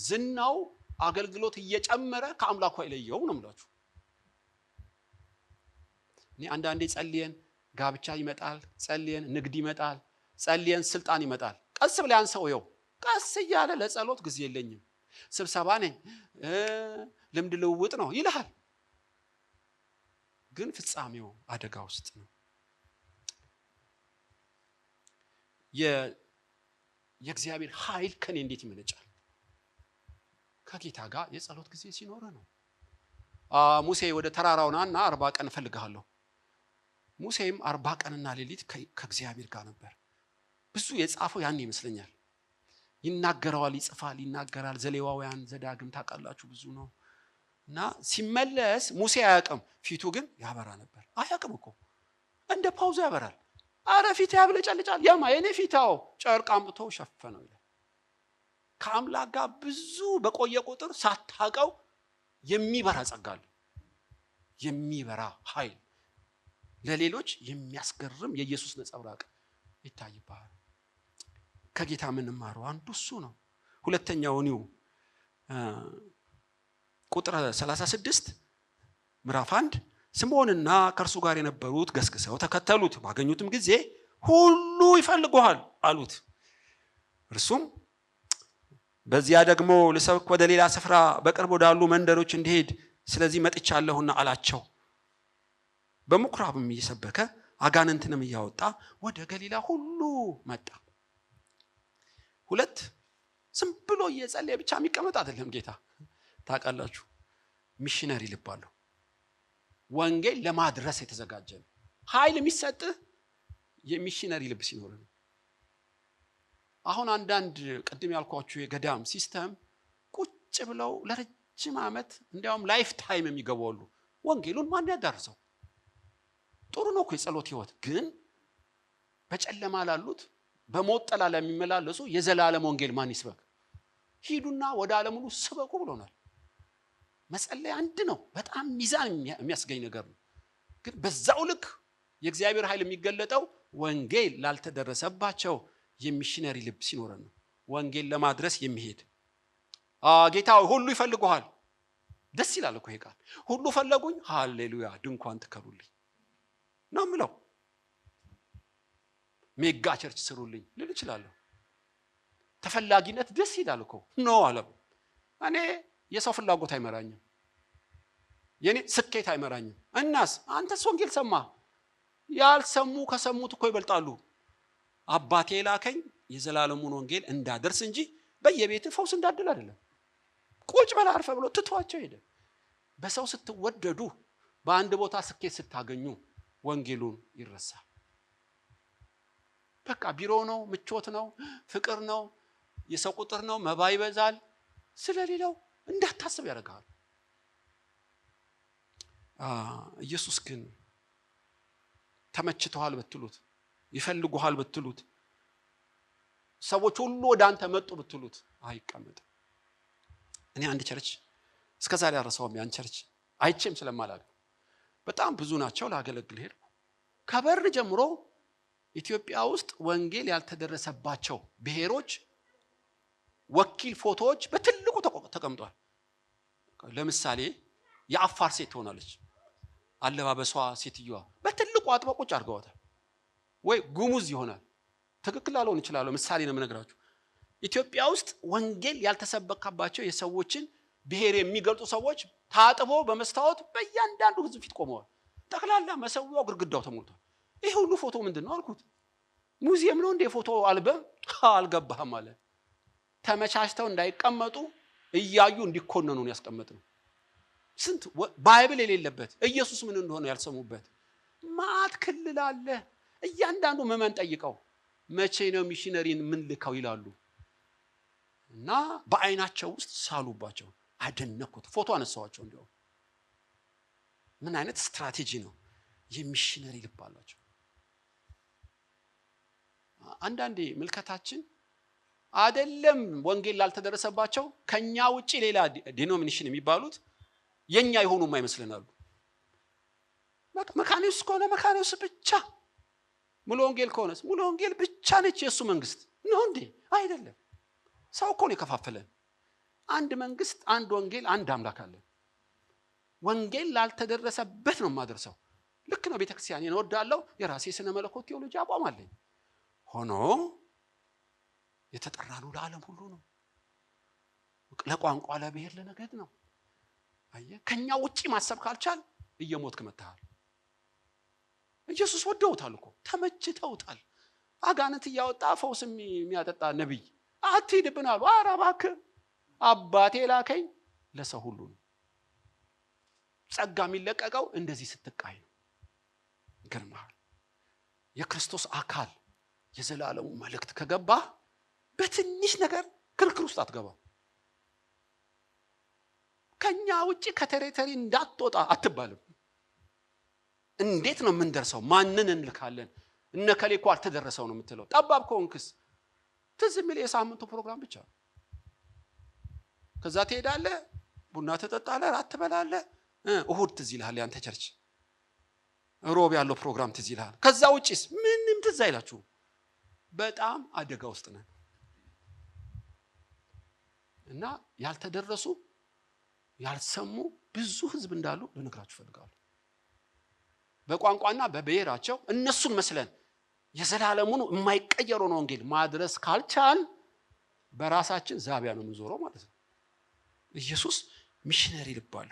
ዝናው አገልግሎት እየጨመረ ከአምላኩ አይለየው ነው የምላችሁ። እኔ አንዳንዴ ጸልየን ጋብቻ ይመጣል፣ ጸልየን ንግድ ይመጣል፣ ጸልየን ስልጣን ይመጣል። ቀስ ብለ ያን ሰው ይው ቀስ እያለ ለጸሎት ጊዜ የለኝም፣ ስብሰባ ነኝ፣ ልምድ ልውውጥ ነው ይልሃል። ግን ፍጻሜው አደጋ ውስጥ ነው። የእግዚአብሔር ኃይል ከኔ እንዴት ይመነጫል? ከጌታ ጋር የጸሎት ጊዜ ሲኖር ነው። ሙሴ ወደ ተራራው ናና 40 ቀን እፈልግሃለሁ። ሙሴም 40 ቀንና ሌሊት ከእግዚአብሔር ጋር ነበር። ብዙ የጻፈው ያን ይመስለኛል። ይናገራል፣ ይጽፋል፣ ይናገራል። ዘሌዋውያን ዘዳግም ታውቃላችሁ ብዙ ነው። እና ሲመለስ ሙሴ አያውቅም፣ ፊቱ ግን ያበራ ነበር። አያውቅም እኮ እንደ ፓውዛ ያበራል። አረ ፊት ያብለጨልጫል። ያማ የኔ ፊታው ጨርቅ አምጥቶ ሸፈነው ይላል። ከአምላክ ጋር ብዙ በቆየ ቁጥር ሳታውቀው የሚበራ ጸጋል፣ የሚበራ ኃይል፣ ለሌሎች የሚያስገርም የኢየሱስ ነጸብራቅ ይታይባል። ከጌታ ምንማረው አንዱ እሱ ነው። ሁለተኛው ነው ቁጥር 36 ምዕራፍ 1 ስምዖንና ከእርሱ ጋር የነበሩት ገስግሰው ተከተሉት። ባገኙትም ጊዜ ሁሉ ይፈልጉሃል አሉት። እርሱም በዚያ ደግሞ ልሰብክ ወደ ሌላ ስፍራ በቅርብ ወዳሉ መንደሮች እንዲሄድ ስለዚህ መጥቻለሁና አላቸው። በምኩራብም እየሰበከ አጋንንትንም እያወጣ ወደ ገሊላ ሁሉ መጣ። ሁለት ዝም ብሎ እየጸለየ ብቻ የሚቀመጥ አይደለም ጌታ። ታውቃላችሁ፣ ሚሽነሪ ልብ አለው። ወንጌል ለማድረስ የተዘጋጀ ነው። ኃይል የሚሰጥህ የሚሽነሪ ልብ ሲኖር ነው። አሁን አንዳንድ ቅድም ያልኳችሁ የገዳም ሲስተም ቁጭ ብለው ለረጅም ዓመት እንዲያውም ላይፍ ታይም የሚገባሉ። ወንጌሉን ማን ያዳርሰው? ጥሩ ነው እኮ የጸሎት ህይወት፣ ግን በጨለማ ላሉት በሞት ጥላ ለሚመላለሱ የዘላለም ወንጌል ማን ይስበክ? ሂዱና ወደ ዓለም ሁሉ ስበኩ ብሎናል። መጸለይ አንድ ነው፣ በጣም ሚዛን የሚያስገኝ ነገር ነው። ግን በዛው ልክ የእግዚአብሔር ኃይል የሚገለጠው ወንጌል ላልተደረሰባቸው የሚሽነሪ ልብ ሲኖረን ነው። ወንጌል ለማድረስ የሚሄድ ጌታ ሁሉ ይፈልጉሃል። ደስ ይላል እኮ ይሄ ቃል። ሁሉ ፈለጉኝ፣ ሃሌሉያ ድንኳን ትከሉልኝ ነው የምለው። ሜጋ ቸርች ስሩልኝ ልል እችላለሁ። ተፈላጊነት ደስ ይላል እኮ ነው አለም። እኔ የሰው ፍላጎት አይመራኝም፣ የኔ ስኬት አይመራኝም። እናስ አንተስ ወንጌል ሰማ? ያልሰሙ ከሰሙት እኮ ይበልጣሉ። አባቴ ላከኝ የዘላለሙን ወንጌል እንዳደርስ እንጂ በየቤት ፈውስ እንዳድል አይደለም። ቁጭ በል አርፈ ብሎ ትቷቸው ሄደ። በሰው ስትወደዱ፣ በአንድ ቦታ ስኬት ስታገኙ ወንጌሉን ይረሳል። በቃ ቢሮ ነው፣ ምቾት ነው፣ ፍቅር ነው፣ የሰው ቁጥር ነው፣ መባ ይበዛል። ስለሌላው እንዳታስብ ያደርጋል። ኢየሱስ ግን ተመችተዋል ብትሉት፣ ይፈልጉሃል ብትሉት፣ ሰዎች ሁሉ ወደ አንተ መጡ ብትሉት አይቀመጥም። እኔ አንድ ቸርች እስከዛሬ አረሳውም። ያን ቸርች አይቼም ስለማላውቅ በጣም ብዙ ናቸው። ላገለግል ሄድኩ። ከበር ጀምሮ ኢትዮጵያ ውስጥ ወንጌል ያልተደረሰባቸው ብሔሮች ወኪል ፎቶዎች በትልቁ ተቀምጧል። ለምሳሌ የአፋር ሴት ትሆናለች። አለባበሷ ሴትዮዋ በትልቁ አጥበው ቁጭ አድርገዋታል። ወይ ጉሙዝ ይሆናል። ትክክል አልሆን ይችላል። ምሳሌ ነው የምነግራችሁ። ኢትዮጵያ ውስጥ ወንጌል ያልተሰበከባቸው የሰዎችን ብሔር የሚገልጡ ሰዎች ታጥቦ በመስታወት በእያንዳንዱ ህዝብ ፊት ቆመዋል። ጠቅላላ መሰዊያው ግድግዳው ተሞልቷል። ይሄ ሁሉ ፎቶ ምንድነው አልኩት። ሙዚየም ነው እንደ ፎቶ አልበም? አልገባህም አለ። ተመቻችተው እንዳይቀመጡ እያዩ እንዲኮነኑ ነው ያስቀመጥነው። ስንት ባይብል የሌለበት ኢየሱስ ምን እንደሆነ ያልሰሙበት ማት ክልል አለ። እያንዳንዱ ምዕመን ጠይቀው መቼ ነው ሚሽነሪን ምን ልከው ይላሉ። እና በአይናቸው ውስጥ ሳሉባቸው። አደነኩት። ፎቶ አነሳዋቸው። እንዲያው ምን አይነት ስትራቴጂ ነው! የሚሽነሪ ልብ አላቸው። አንዳንዴ ምልከታችን አይደለም ወንጌል ላልተደረሰባቸው ከኛ ውጪ ሌላ ዲኖሚኔሽን የሚባሉት የኛ የሆኑ የማይመስልናሉ። መካኒውስ ከሆነ መካኒውስ ብቻ፣ ሙሉ ወንጌል ከሆነስ ሙሉ ወንጌል ብቻ ነች የሱ መንግስት ነው እንዴ? አይደለም። ሰው እኮ ነው የከፋፈለን። አንድ መንግስት፣ አንድ ወንጌል፣ አንድ አምላክ አለ። ወንጌል ላልተደረሰበት ነው የማደርሰው። ልክ ነው። ቤተክርስቲያን እወዳለሁ፣ የራሴ ስነ መለኮት ቴዎሎጂ አቋም አለኝ። ሆኖ የተጠራነው ለዓለም ሁሉ ነው። ለቋንቋ፣ ለብሔር፣ ለነገድ ነው። አየህ፣ ከኛ ውጪ ማሰብ ካልቻል እየሞትክ መጥተሃል። ኢየሱስ ወደውታል እኮ፣ ተመችተውታል። አጋንንት እያወጣ ፈውስ የሚያጠጣ ነብይ አትሂድብን አሉ። ኧረ እባክህ አባቴ ላከኝ ለሰው ሁሉ ነው። ጸጋ የሚለቀቀው እንደዚህ ስትቃይ ነው። ይገርምሃል። የክርስቶስ አካል የዘላለሙ መልእክት ከገባ በትንሽ ነገር ክርክር ውስጥ አትገባ። ከኛ ውጪ ከቴሪቶሪ እንዳትወጣ አትባልም። እንዴት ነው የምንደርሰው? ማንን እንልካለን? እነከሌ እኮ አልተደረሰው ነው የምትለው። ጠባብ ከሆንክስ ትዝ የሚል የሳምንቱ ፕሮግራም ብቻ። ከዛ ትሄዳለህ፣ ቡና ትጠጣለህ፣ ራት ትበላለህ። እሁድ ትዝ ይልሃል ያንተ ቸርች፣ ሮብ ያለው ፕሮግራም ትዝ ይልሃል። ከዛ ውጪስ ምንም ትዝ አይላችሁም። በጣም አደጋ ውስጥ ነን። እና ያልተደረሱ ያልሰሙ ብዙ ህዝብ እንዳሉ ልነግራችሁ ፈልጋለሁ። በቋንቋና በብሔራቸው እነሱን መስለን የዘላለሙን የማይቀየረው ነው ወንጌል ማድረስ ካልቻል በራሳችን ዛቢያ ነው የምንዞረው ማለት ነው። ኢየሱስ ሚሽነሪ ልባል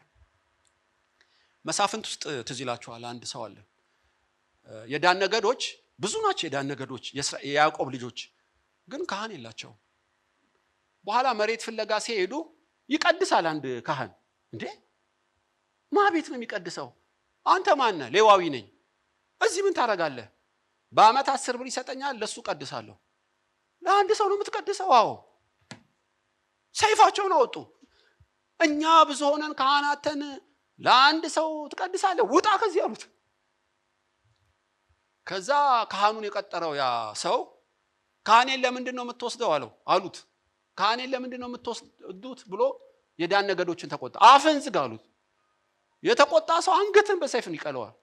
መሳፍንት ውስጥ ትዝ ይላችኋል አንድ ሰው አለ። የዳን ነገዶች ብዙ ናቸው። የዳን ነገዶች የያዕቆብ ልጆች ግን ካህን የላቸው። በኋላ መሬት ፍለጋ ሲሄዱ ይቀድሳል አንድ ካህን። እንዴ ማቤት ነው የሚቀድሰው? አንተ ማን ነህ? ሌዋዊ ነኝ። እዚህ ምን ታረጋለህ? በአመት 10 ብር ይሰጠኛል፣ ለሱ ቀድሳለሁ። ለአንድ ሰው ነው የምትቀድሰው? አዎ። ሰይፋቸውን አወጡ። እኛ ብዙ ሆነን ካህናተን ለአንድ ሰው ትቀድሳለህ? ውጣ ከዚህ አሉት። ከዛ ካህኑን የቀጠረው ያ ሰው ካህኔን ለምንድን ነው የምትወስደው አሉት። ካህኔን ለምንድን ነው የምትወስዱት ብሎ የዳን ነገዶችን ተቆጣ። አፍን ዝጋ አሉት። የተቆጣ ሰው አንገትን በሰይፍ ይቀለዋል።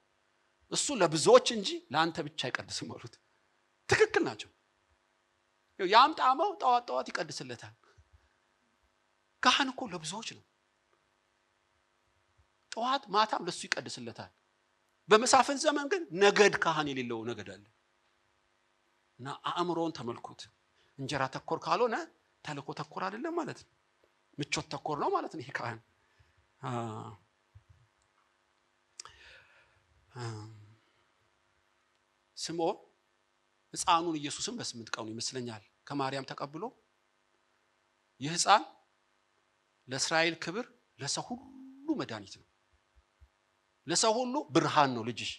እሱ ለብዙዎች እንጂ ለአንተ ብቻ አይቀድስም አሉት። ትክክል ናቸው። ያምጣመው ጣዋት ይቀድስለታል። ካህን እኮ ለብዙዎች ነው። ጣዋት ማታም ለሱ ይቀድስለታል። በመሳፍንት ዘመን ግን ነገድ ካህን የሌለው ነገድ አለ። እና አእምሮን ተመልኩት። እንጀራ ተኮር ካልሆነ ተልኮ ተኮር አይደለም ማለት ነው። ምቾት ተኮር ነው ማለት ነው ይሄ ካህን። ስምዖን ሕፃኑን ኢየሱስን በ8 ቀኑ ይመስለኛል ከማርያም ተቀብሎ ይህ ሕፃን ለእስራኤል ክብር ለሰው ሁሉ መድኃኒት ነው። ለሰው ሁሉ ብርሃን ነው ልጅሽ።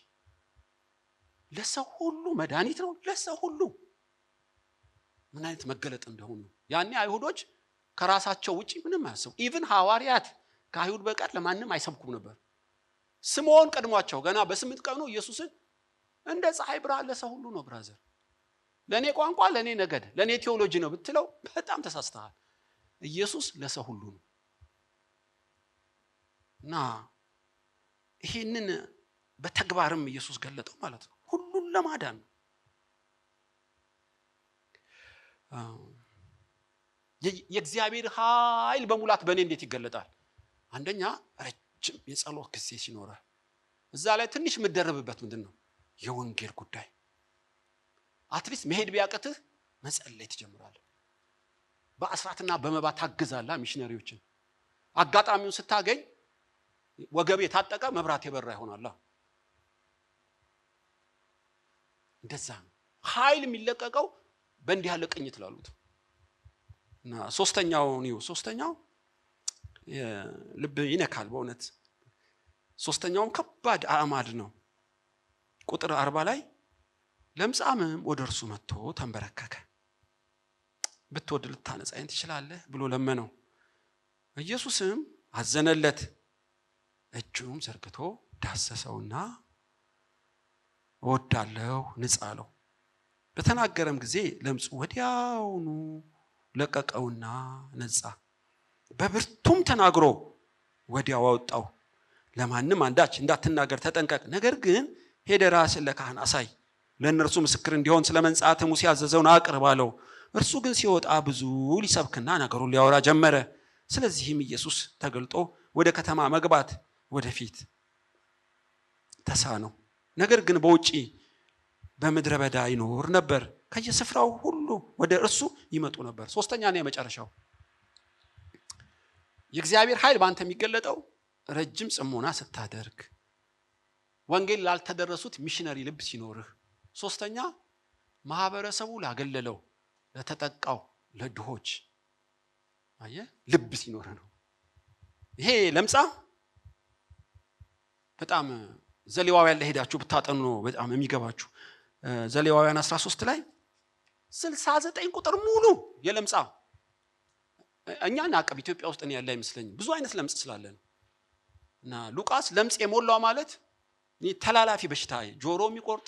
ለሰው ሁሉ መድኃኒት ነው። ለሰው ሁሉ ምን አይነት መገለጥ እንደሆነ ያኔ አይሁዶች ከራሳቸው ውጪ ምንም አያስቡ። ኢቭን ሐዋርያት ከአይሁድ በቀር ለማንም አይሰብኩም ነበር። ስምዖን ቀድሟቸው ገና በ8 ቀኑ ኢየሱስን እንደ ፀሐይ ብርሃን ለሰው ሁሉ ነው። ብራዘር ለኔ ቋንቋ፣ ለኔ ነገድ፣ ለኔ ቴዎሎጂ ነው ብትለው በጣም ተሳስተሃል። ኢየሱስ ለሰው ሁሉ ነው። እና ይሄንን በተግባርም ኢየሱስ ገለጠው ማለት ነው። ሁሉን ለማዳን ነው። የእግዚአብሔር ኃይል በሙላት በእኔ እንዴት ይገለጣል? አንደኛ ረጅም የጸሎት ጊዜ ሲኖር እዛ ላይ ትንሽ የምትደርብበት ምንድን ነው? የወንጌል ጉዳይ። አትሊስት መሄድ ቢያቅትህ መጸለይ ትጀምራለህ። በአስራትና በመባ ታግዛለህ ሚሽነሪዎችን። አጋጣሚውን ስታገኝ ወገብ የታጠቀ መብራት የበራ ይሆናል። እንደዛ ነው ኃይል የሚለቀቀው በእንዲህ ያለ ቅኝት ላሉት። እና ሶስተኛው ልብ ይነካል በእውነት። ሶስተኛውም ከባድ አዕማድ ነው። ቁጥር 40 ላይ ለምጻምም ወደ እርሱ መጥቶ ተንበረከከ። ብትወድ ልታነጻኝ ትችላለህ ብሎ ለመነው። ኢየሱስም አዘነለት፣ እጁም ዘርግቶ ዳሰሰውና እወዳለሁ ንጻ አለው። በተናገረም ጊዜ ለምጹ ወዲያውኑ ለቀቀውና ነጻ። በብርቱም ተናግሮ ወዲያው አወጣው። ለማንም አንዳች እንዳትናገር ተጠንቀቅ፣ ነገር ግን ሄደ ራስን ለካህን አሳይ፣ ለእነርሱ ምስክር እንዲሆን ስለ መንጻት ሙሴ ያዘዘውን አቅርብ አለው። እርሱ ግን ሲወጣ ብዙ ሊሰብክና ነገሩን ሊያወራ ጀመረ። ስለዚህም ኢየሱስ ተገልጦ ወደ ከተማ መግባት ወደፊት ተሳነው። ነገር ግን በውጪ በምድረ በዳ ይኖር ነበር። ከየስፍራው ሁሉ ወደ እርሱ ይመጡ ነበር። ሶስተኛና የመጨረሻው የእግዚአብሔር ኃይል በአንተ የሚገለጠው ረጅም ጽሞና ስታደርግ፣ ወንጌል ላልተደረሱት ሚሽነሪ ልብ ሲኖርህ፣ ሶስተኛ ማህበረሰቡ ላገለለው፣ ለተጠቃው፣ ለድሆች ልብ ሲኖርህ ነው። ይሄ ለምጻ በጣም ዘሌዋውያን ላይ ሄዳችሁ ብታጠኑ ነው በጣም የሚገባችሁ። ዘሌዋውያን 13 ላይ 69 ቁጥር ሙሉ የለምጻ እኛን አቀብ ኢትዮጵያ ውስጥ ነው ያለ አይመስለኝም። ብዙ አይነት ለምጽ ስላለ ነው። እና ሉቃስ ለምጽ የሞላው ማለት ተላላፊ በሽታ ጆሮ የሚቆርጥ፣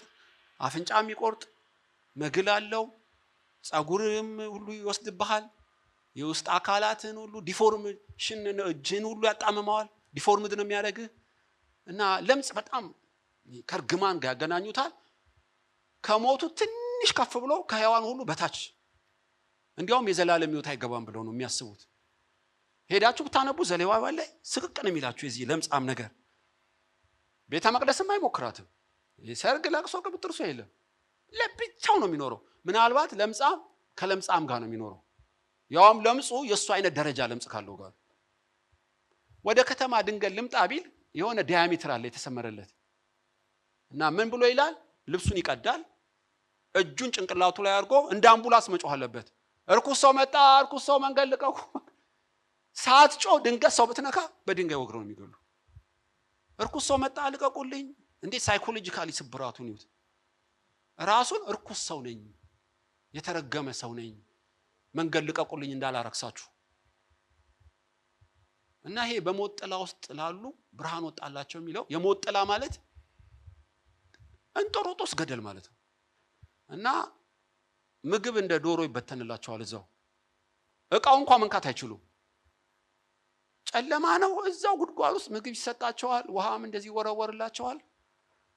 አፍንጫ የሚቆርጥ፣ መግል አለው፣ ጸጉርም ሁሉ ይወስድብሃል፣ የውስጥ አካላትን ሁሉ ዲፎርሜሽን እጅን ሁሉ ያጣምመዋል። ዲፎርምድ ነው የሚያደርግህ። እና ለምጽ በጣም ከርግማን ጋር ያገናኙታል። ከሞቱ ትንሽ ከፍ ብሎ ከሕያዋን ሁሉ በታች እንዲያውም የዘላለም ሕይወት አይገባም ብለው ነው የሚያስቡት። ሄዳችሁ ብታነቡ ዘሌዋውያን ላይ ስቅቅ ነው የሚላችሁ የዚህ ለምጻም ነገር። ቤተ መቅደስም አይሞክራትም። የሰርግ ለቅሶ ቅብጥርሶ የለም። ለብቻው ነው የሚኖረው። ምናልባት ለምጻም ከለምጻም ጋር ነው የሚኖረው። ያውም ለምጹ የሱ አይነት ደረጃ ለምጽ ካለው ጋር ወደ ከተማ ድንገት ልምጣ ቢል የሆነ ዲያሜትር አለ የተሰመረለት እና ምን ብሎ ይላል? ልብሱን ይቀዳል፣ እጁን ጭንቅላቱ ላይ አድርጎ እንደ አምቡላንስ መጮህ አለበት። እርኩስ ሰው መጣ፣ እርኩስ ሰው መንገድ ልቀቁ። ሳትጮህ ድንገት ሰው ብትነካ በድንጋይ ወግረው ነው የሚገሉ። እርኩስ ሰው መጣ ልቀቁልኝ። እንዴት ሳይኮሎጂካሊ ስብራቱን ይዩት። ራሱን እርኩስ ሰው ነኝ፣ የተረገመ ሰው ነኝ፣ መንገድ ልቀቁልኝ እንዳላረክሳችሁ እና ይሄ በሞት ጥላ ውስጥ ላሉ ብርሃን ወጣላቸው የሚለው የሞት ጥላ ማለት እንጦሮጦስ ገደል ማለት ነው። እና ምግብ እንደ ዶሮ ይበተንላቸዋል። እዛው እቃው እንኳን መንካት አይችሉም። ጨለማ ነው። እዛው ጉድጓድ ውስጥ ምግብ ይሰጣቸዋል፣ ውሃም እንደዚህ ወረወርላቸዋል።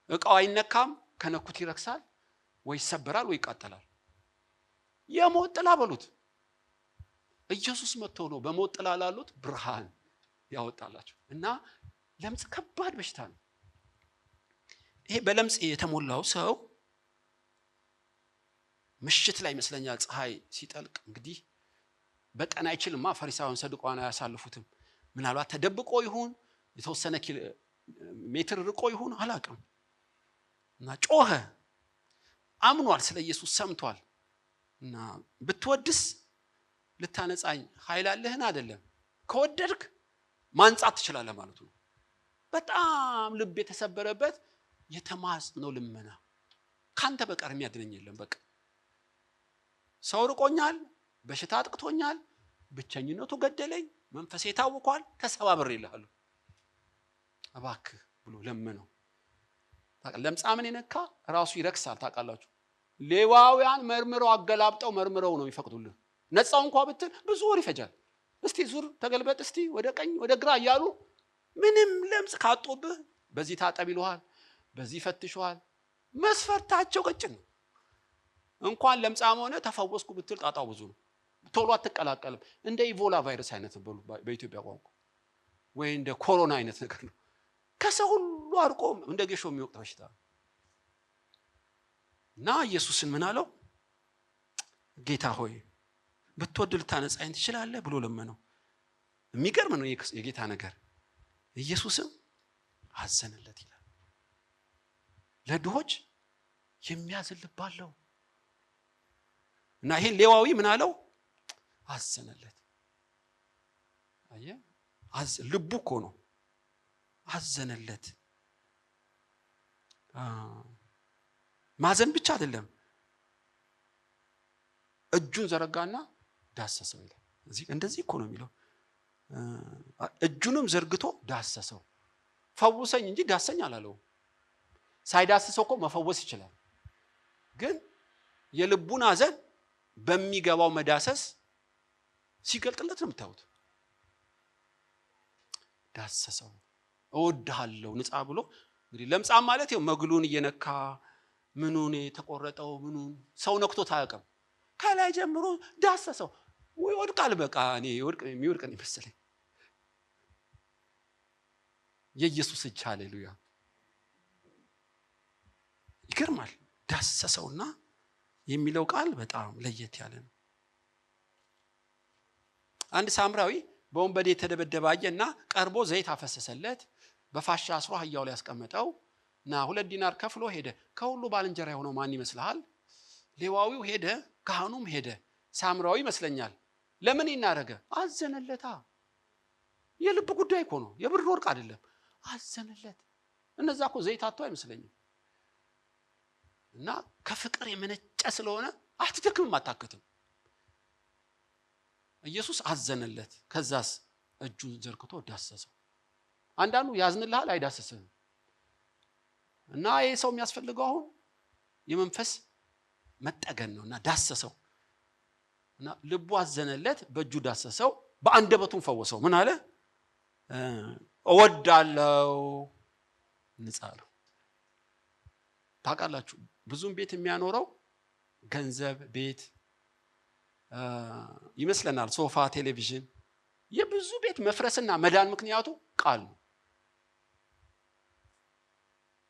እቃው አይነካም፣ ከነኩት ይረክሳል፣ ወይ ይሰበራል፣ ወይ ይቃጠላል። የሞት ጥላ በሉት። ኢየሱስ መጥቶ ነው በሞት ጥላ ላሉት ብርሃን ያወጣላቸው። እና ለምጽ ከባድ በሽታ ነው። ይሄ በለምጽ የተሞላው ሰው ምሽት ላይ ይመስለኛል ፀሐይ ሲጠልቅ እንግዲህ በቀን አይችልማ። ፈሪሳውያን ሰዱቃውያን አያሳልፉትም። ምናልባት ተደብቆ ይሁን የተወሰነ ሜትር ርቆ ይሁን አላውቅም። እና ጮኸ፣ አምኗል፣ ስለ ኢየሱስ ሰምቷል። እና ብትወድስ ልታነጻኝ ኃይል አለህን? አይደለም፣ ከወደድክ ማንጻት ትችላለህ ማለት ነው። በጣም ልብ የተሰበረበት የተማጽኖ ልመና፣ ካንተ በቀር የሚያድነኝ የለም። በቃ ሰው ርቆኛል፣ በሽታ አጥቅቶኛል፣ ብቸኝነቱ ገደለኝ፣ መንፈሴ ታውቋል፣ ተሰባብሬልሃለሁ እባክህ ብሎ ለመነው። ለምጻምን የነካ ራሱ ይረክሳል። ታውቃላችሁ፣ ሌዋውያን መርምረው አገላብጠው መርምረው ነው ይፈቅዱልህ። ነፃው እንኳን ብትል ብዙ ወር ይፈጃል። እስቲ ዙር፣ ተገልበጥ፣ እስቲ ወደ ቀኝ ወደ ግራ እያሉ ምንም ለምጽ ካጦብህ በዚህ ታጠብ ይሉሃል፣ በዚህ ፈትሹሃል። መስፈርታቸው ቀጭን ነው። እንኳን ለምጻም ሆነ ተፈወስኩ ብትል ጣጣው ብዙ ነው። ቶሎ አትቀላቀልም። እንደ ኢቮላ ቫይረስ አይነት ነው በኢትዮጵያ ቋንቋ፣ ወይ እንደ ኮሮና አይነት ነገር ነው። ከሰው ሁሉ አርቆ እንደ ጌሾ የሚወቅት በሽታ እና ኢየሱስን ምን አለው? ጌታ ሆይ ብትወድ ልታነጻኝ ትችላለህ ብሎ ለመነው። የሚገርም ነው የጌታ ነገር። ኢየሱስም አዘነለት ይላል። ለድሆች የሚያዝን ልብ አለው። እና ይሄን ሌዋዊ ምን አለው? አዘነለት። አየህ፣ ልቡ እኮ ነው። አዘነለት። ማዘን ብቻ አይደለም፣ እጁን ዘረጋና ዳሰሰው ይላል። እንደዚህ እኮ ነው የሚለው። እጁንም ዘርግቶ ዳሰሰው። ፈውሰኝ እንጂ ዳሰኝ አላለው። ሳይዳስሰው እኮ መፈወስ ይችላል። ግን የልቡን ሐዘን በሚገባው መዳሰስ ሲገልጥለት ነው የምታዩት። ዳሰሰው። እወድሃለሁ ንጻ ብሎ እንግዲህ ለምጻም ማለት ይኸው መግሉን እየነካ ምኑን የተቆረጠው ምኑን ሰው ነክቶት አያውቅም። ከላይ ጀምሮ ዳሰሰው። ወይ ወድቃል። በቃ እኔ የሚወድቀን ይመስለኝ። የኢየሱስ እጅ ሃሌሉያ ይገርማል። ዳሰሰውና የሚለው ቃል በጣም ለየት ያለ ነው። አንድ ሳምራዊ በወንበዴ የተደበደበ አየና ቀርቦ ዘይት አፈሰሰለት፣ በፋሻ አስሮ አህያው ላይ ያስቀመጠው እና 2 ዲናር ከፍሎ ሄደ። ከሁሉ ባልንጀራ የሆነው ማን ይመስልሃል? ሌዋዊው ሄደ፣ ካህኑም ሄደ፣ ሳምራዊ ይመስለኛል። ለምን ይናረገ? አዘነለታ። የልብ ጉዳይ እኮ ነው፣ የብር ወርቅ አይደለም። አዘነለት። እነዛ እኮ ዘይት አጥቶ አይመስለኝም። እና ከፍቅር የመነጨ ስለሆነ አትደክምም፣ አታክትም። ኢየሱስ አዘነለት። ከዛስ እጁን ዘርግቶ ዳሰሰው። አንዳንዱ ያዝንልሃል፣ አይዳሰስህም። እና ይሄ ሰው የሚያስፈልገው አሁን የመንፈስ መጠገን ነውና ዳሰሰው። እና ልቡ አዘነለት፣ በእጁ ዳሰሰው፣ በአንደበቱም ፈወሰው። ምን አለ? እወዳለሁ ንጻ አለው። ታውቃላችሁ ብዙም ቤት የሚያኖረው ገንዘብ፣ ቤት ይመስለናል፣ ሶፋ፣ ቴሌቪዥን። የብዙ ቤት መፍረስና መዳን ምክንያቱ ቃል ነው።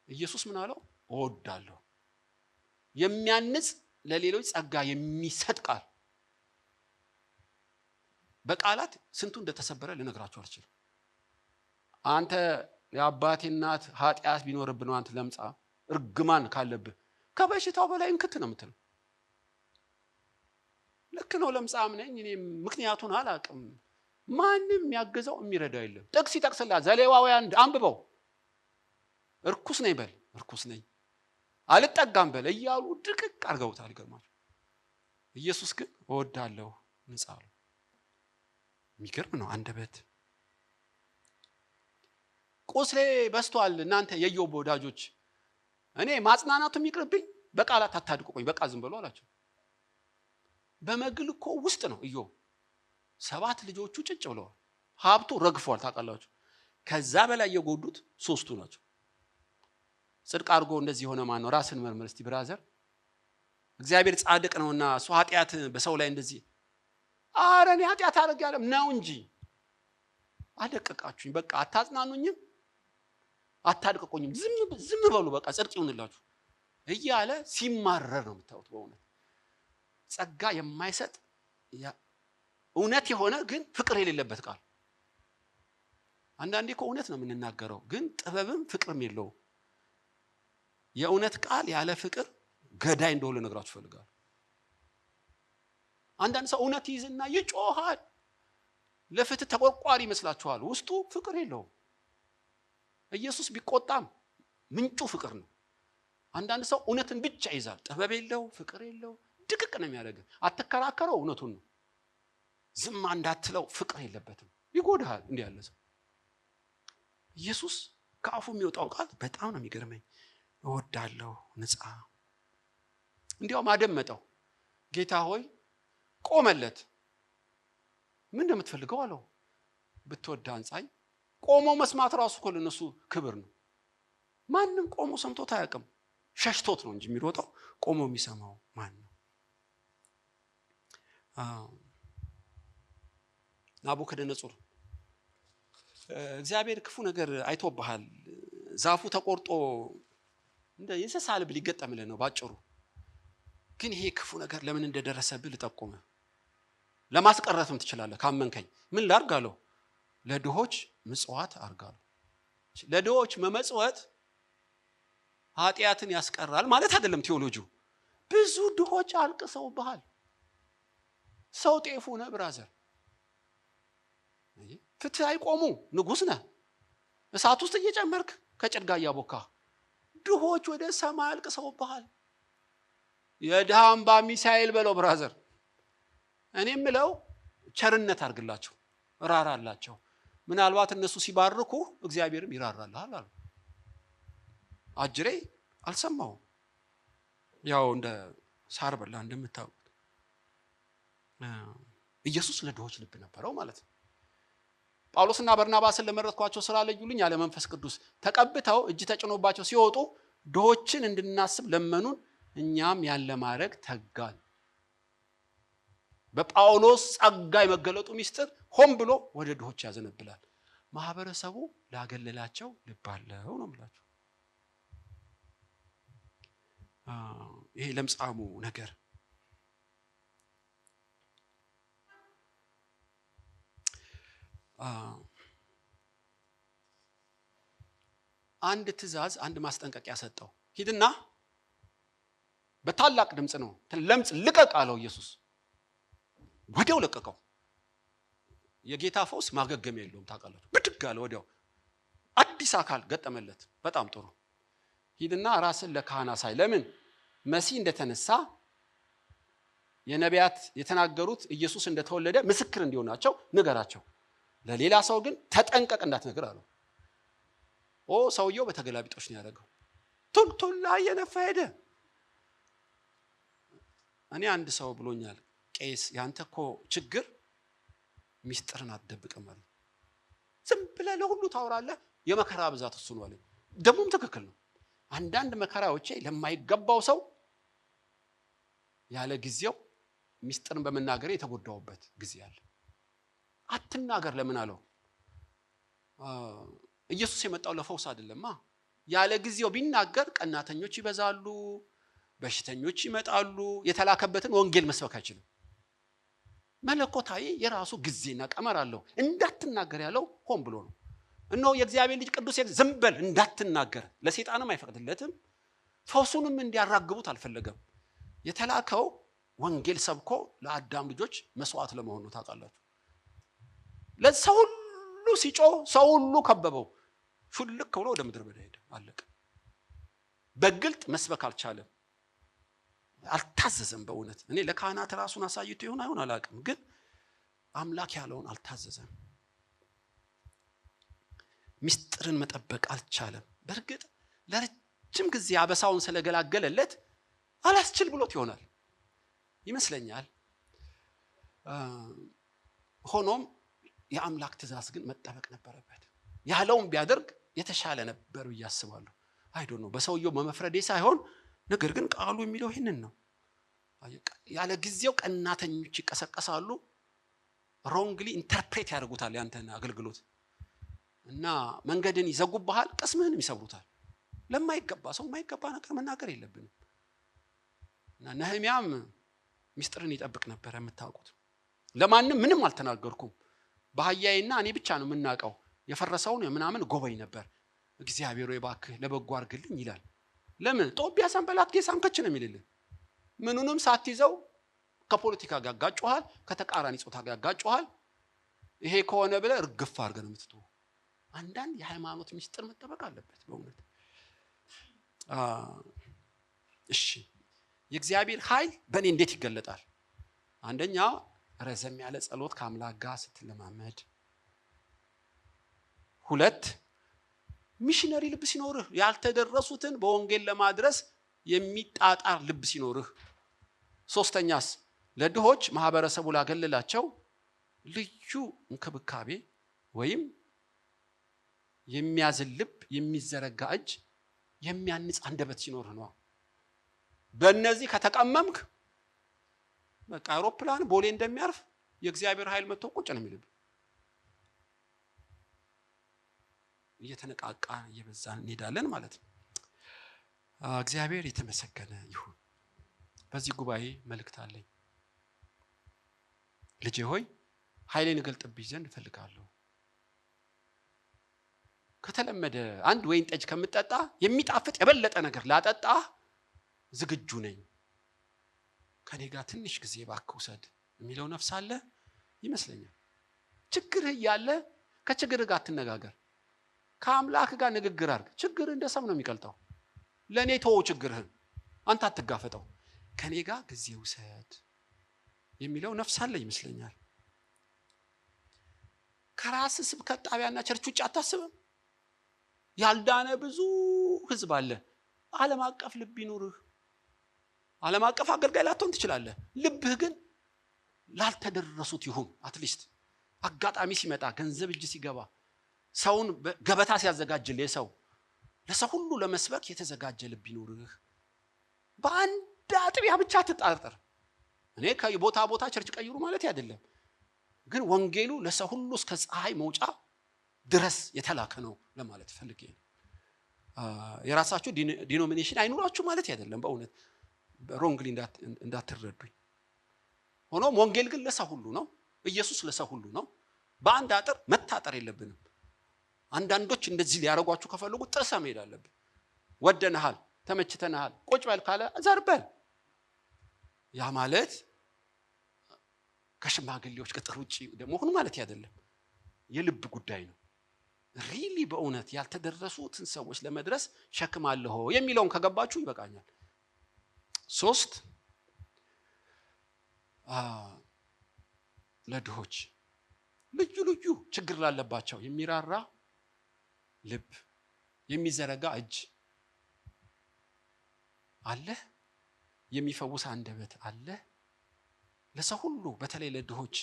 ኢየሱስ ምን አለው? እወዳለሁ። የሚያንጽ ለሌሎች ጸጋ የሚሰጥ ቃል በቃላት ስንቱ እንደተሰበረ ልነግራችሁ አልችልም። አንተ የአባቴ እናት ኃጢአት ቢኖርብህ ነው አንተ ለምጻ እርግማን ካለብህ ከበሽታው በላይ እንክት ነው የምትለው። ልክ ነው ለምጻም ነኝ እኔ ምክንያቱን አላውቅም። ማንም የሚያገዘው የሚረዳው የለም። ጥቅስ ይጠቅስልሃል። ዘሌዋውያን አንብበው። እርኩስ ነኝ በል እርኩስ ነኝ፣ አልጠጋም በል እያሉ ድቅቅ አድርገውታል። ይገርማችሁ። ኢየሱስ ግን እወዳለሁ ንጻ አለ። የሚገርም ነው አንደበት። ቁስሌ በስቷል እናንተ የኢዮብ ወዳጆች፣ እኔ ማጽናናቱ የሚቅርብኝ በቃላት አታድቅቁኝ፣ በቃ ዝም በሉ አላቸው። በመግል እኮ ውስጥ ነው ኢዮብ 7 ልጆቹ ጭጭ ብለዋል። ሀብቱ ረግፏል ታውቃላችሁ። ከዛ በላይ የጎዱት 3ቱ ናቸው። ጽድቅ አድርጎ እንደዚህ ሆነ ማን ነው? ራስን መርምር እስቲ ብራዘር። እግዚአብሔር ጻድቅ ነውና እሱ ኃጢአት በሰው ላይ እንደዚህ ኧረ እኔ ኃጢአት አደረግ ያለም ነው እንጂ አደቀቃችሁኝ፣ በቃ አታጽናኑኝም፣ አታድቅቁኝም፣ ዝም በሉ በቃ ጽድቅ ይሁንላችሁ እያለ ሲማረር ነው የምታዩት። በእውነት ጸጋ የማይሰጥ እውነት የሆነ ግን ፍቅር የሌለበት ቃል። አንዳንዴ እኮ እውነት ነው የምንናገረው ግን ጥበብም ፍቅርም የለውም። የእውነት ቃል ያለ ፍቅር ገዳይ እንደሆነ ነግራችሁ ፈልጋለሁ። አንዳንድ ሰው እውነት ይዝና ይጮሃል፣ ለፍትህ ተቆርቋሪ ይመስላችኋል፣ ውስጡ ፍቅር የለውም። ኢየሱስ ቢቆጣም ምንጩ ፍቅር ነው። አንዳንድ ሰው እውነትን ብቻ ይዛል፣ ጥበብ የለው፣ ፍቅር የለው፣ ድቅቅ ነው የሚያደርግ። አትከራከረው፣ እውነቱን ነው። ዝም እንዳትለው፣ ፍቅር የለበትም፣ ይጎዳል። እንዲህ ያለ ሰው ኢየሱስ ከአፉ የሚወጣው ቃል በጣም ነው የሚገርመኝ። እወዳለሁ ንጻ። እንዲያውም አደመጠው። ጌታ ሆይ ቆመለት። ምን እንደምትፈልገው አለው። ብትወድ አንጻኝ። ቆሞ መስማት ራሱ እኮ ለነሱ ክብር ነው። ማንም ቆሞ ሰምቶት አያውቅም። ሸሽቶት ነው እንጂ የሚሮጠው። ቆሞ የሚሰማው ማን ነው? ናቡከደነጾር እግዚአብሔር ክፉ ነገር አይቶብሃል፣ ዛፉ ተቆርጦ እንደ የእንስሳ ልብ ሊገጠምልህ ነው ባጭሩ። ግን ይሄ ክፉ ነገር ለምን እንደደረሰብህ ልጠቁምህ። ለማስቀረትም ትችላለህ ካመንከኝ። ምን ላድርግ አለው? ለድሆች ምጽዋት አድርጋለሁ። ለድሆች መመጽወት ኃጢአትን ያስቀራል ማለት አይደለም ቴዎሎጂው። ብዙ ድሆች አልቅሰውብሃል። ሰው ጤፉ ነህ ብራዘር። ፍትህ አይቆሙ። ንጉሥ ነህ፣ እሳት ውስጥ እየጨመርክ ከጭድ ጋር እያቦካ ድሆች ወደ ሰማይ አልቅሰውብሃል። የድሃ እንባ ሚሳኤል በለው ብራዘር። እኔ የምለው ቸርነት አድርግላቸው፣ ራራላቸው። ምናልባት እነሱ ሲባርኩ እግዚአብሔርም ይራራልሃል አሉ። አጅሬ አልሰማውም። ያው እንደ ሳር በላ እንደምታውቁት ኢየሱስ ለድሆች ልብ ነበረው ማለት ነው። ጳውሎስና በርናባስን ለመረጥኳቸው ስራ ለዩልኝ ያለ መንፈስ ቅዱስ ተቀብተው እጅ ተጭኖባቸው ሲወጡ ድሆችን እንድናስብ ለመኑን፣ እኛም ያለ ማድረግ ተጋን። በጳውሎስ ጸጋ የመገለጡ ሚስጥር ሆን ብሎ ወደ ድሆች ያዘነብላል። ማህበረሰቡ ላገለላቸው ልብ አለው ነው የምላቸው። ይሄ ለምጻሙ ነገር አንድ ትእዛዝ፣ አንድ ማስጠንቀቂያ ሰጠው። ሂድና በታላቅ ድምፅ ነው ለምጽ ልቀቅ አለው ኢየሱስ። ወዲያው ለቀቀው። የጌታ ፈውስ ማገገም የለውም ታውቃላችሁ። ብድግ አለ ወዲያው፣ አዲስ አካል ገጠመለት። በጣም ጥሩ። ሂድና ራስን ለካህን አሳይ። ለምን? መሲህ እንደተነሳ የነቢያት የተናገሩት ኢየሱስ እንደተወለደ ምስክር እንዲሆናቸው ንገራቸው። ለሌላ ሰው ግን ተጠንቀቅ እንዳትነግር አለው። ሰውየው በተገላቢጦች ነው ያደረገው። ቱልቱላ እየነፋ ሄደ። እኔ አንድ ሰው ብሎኛል፣ ቄስ ያንተ እኮ ችግር ሚስጥርን አትደብቅም አለ። ዝም ብለህ ለሁሉ ታወራለህ፣ የመከራ ብዛት እሱ ነው አለ። ደግሞም ትክክል ነው። አንዳንድ መከራዎቼ ለማይገባው ሰው ያለ ጊዜው ሚስጥርን በመናገር የተጎዳውበት ጊዜ አለ። አትናገር ለምን አለው? ኢየሱስ የመጣው ለፈውስ አይደለማ። ያለ ጊዜው ቢናገር ቀናተኞች ይበዛሉ፣ በሽተኞች ይመጣሉ። የተላከበትን ወንጌል መስበክ አይችልም። መለኮታዊ የራሱ ጊዜና ቀመር አለው። እንዳትናገር ያለው ሆን ብሎ ነው። እነሆ የእግዚአብሔር ልጅ ቅዱስ ዝም በል እንዳትናገር፣ ለሰይጣንም አይፈቅድለትም። ፈውሱንም እንዲያራግቡት አልፈለገም። የተላከው ወንጌል ሰብኮ ለአዳም ልጆች መስዋዕት ለመሆን ነው። ታውቃላችሁ። ለሰው ሁሉ ሲጮህ ሰው ሁሉ ከበበው። ሹልክ ብሎ ወደ ምድር በዳ ሄደ። አለቀ። በግልጥ መስበክ አልቻለም። አልታዘዘም። በእውነት እኔ ለካህናት ራሱን አሳይቶ ይሆን አይሆን አላውቅም፣ ግን አምላክ ያለውን አልታዘዘም። ምስጢርን መጠበቅ አልቻለም። በእርግጥ ለረጅም ጊዜ አበሳውን ስለገላገለለት አላስችል ብሎት ይሆናል ይመስለኛል። ሆኖም የአምላክ ትእዛዝ ግን መጠበቅ ነበረበት። ያለውን ቢያደርግ የተሻለ ነበር ያስባሉ። አይዶን ነው በሰውየው መመፍረዴ ሳይሆን፣ ነገር ግን ቃሉ የሚለው ይሄንን ነው። ያለ ጊዜው ቀናተኞች ይቀሰቀሳሉ፣ ሮንግሊ ኢንተርፕሬት ያደርጉታል ያንተን አገልግሎት እና መንገድን ይዘጉብሃል፣ ቅስምህንም ይሰብሩታል። ለማይገባ ሰው የማይገባ ነገር መናገር የለብንም። እና ነህምያም ምስጢርን ይጠብቅ ነበር። የምታውቁት ለማንም ምንም አልተናገርኩም፣ በአህያዬና እኔ ብቻ ነው የምናውቀው፣ የፈረሰውን ምናምን ጎበኝ ነበር። እግዚአብሔር ወይ እባክህ ለበጎ አድርግልኝ ይላል። ለምን ጦቢያ ሰንበላት ጌሳም ከች ነው የሚልልህ። ምኑንም ሳትይዘው ከፖለቲካ ጋር ያጋጭኋል፣ ከተቃራኒ ጾታ ጋር ያጋጭኋል። ይሄ ከሆነ ብለህ እርግፍ አድርገህ ነው የምትተው። አንዳንድ የሃይማኖት ምስጢር መጠበቅ አለበት በእውነት። እሺ የእግዚአብሔር ኃይል በእኔ እንዴት ይገለጣል? አንደኛ ረዘም ያለ ጸሎት ከአምላክ ጋር ስትለማመድ። ሁለት ሚሽነሪ ልብ ሲኖርህ፣ ያልተደረሱትን በወንጌል ለማድረስ የሚጣጣር ልብ ሲኖርህ። ሶስተኛስ ለድሆች ማህበረሰቡ ላገለላቸው ልዩ እንክብካቤ ወይም የሚያዝን ልብ፣ የሚዘረጋ እጅ፣ የሚያንጽ አንደበት ሲኖርህ ነው። በእነዚህ ከተቀመምክ በቃ አውሮፕላን ቦሌ እንደሚያርፍ የእግዚአብሔር ኃይል መጥቶ ቁጭ ነው የሚልብ። እየተነቃቃ እየበዛን እንሄዳለን ማለት ነው። እግዚአብሔር የተመሰገነ ይሁን። በዚህ ጉባኤ መልእክት አለኝ። ልጄ ሆይ ኃይሌን እገልጥብሽ ዘንድ እፈልጋለሁ። ከተለመደ አንድ ወይን ጠጅ ከምጠጣ የሚጣፍጥ የበለጠ ነገር ላጠጣ ዝግጁ ነኝ። ከኔ ጋር ትንሽ ጊዜ እባክህ ውሰድ የሚለው ነፍስ አለ ይመስለኛል። ችግርህ እያለ ከችግርህ ጋር አትነጋገር፣ ከአምላክ ጋር ንግግር አድርግ። ችግርህ እንደ ሰም ነው የሚቀልጠው። ለእኔ ተወው ችግርህን፣ አንተ አትጋፈጠው። ከኔ ጋር ጊዜ ውሰድ የሚለው ነፍስ አለ ይመስለኛል። ከራስ ስብከት ጣቢያና ቸርች ውጭ አታስብም። ያልዳነ ብዙ ህዝብ አለ። ዓለም አቀፍ ልብ ይኑርህ። ዓለም አቀፍ አገልጋይ ላትሆን ትችላለህ። ልብህ ግን ላልተደረሱት ይሁን። አትሊስት አጋጣሚ ሲመጣ፣ ገንዘብ እጅ ሲገባ፣ ሰውን ገበታ ሲያዘጋጅልህ ሰው ለሰው ሁሉ ለመስበክ የተዘጋጀ ልብ ይኑርህ። በአንድ አጥቢያ ብቻ አትጣርጠር። እኔ ከቦታ ቦታ ቸርች ቀይሩ ማለት አይደለም፣ ግን ወንጌሉ ለሰው ሁሉ እስከ ፀሐይ መውጫ ድረስ የተላከ ነው ለማለት ፈልጌ ነው። የራሳችሁ ዲኖሚኔሽን አይኑራችሁ ማለት አይደለም። በእውነት ሮንግሊ እንዳትረዱኝ። ሆኖም ወንጌል ግን ለሰው ሁሉ ነው። ኢየሱስ ለሰው ሁሉ ነው። በአንድ አጥር መታጠር የለብንም። አንዳንዶች እንደዚህ ሊያረጓችሁ ከፈለጉ ጥሰህ መሄድ አለብን። ወደነሃል፣ ተመችተናል፣ ቁጭ በል ካለ ዘርበል። ያ ማለት ከሽማግሌዎች ቅጥር ውጪ መሆኑ ማለት አይደለም። የልብ ጉዳይ ነው። ሪሊ በእውነት ያልተደረሱትን ሰዎች ለመድረስ ሸክም አለሁ የሚለውን ከገባችሁ ይበቃኛል። 3 ለድሆች ልዩ ልዩ ችግር ላለባቸው የሚራራ ልብ፣ የሚዘረጋ እጅ አለ፣ የሚፈውስ አንደበት አለ። ለሰው ሁሉ በተለይ ለድሆች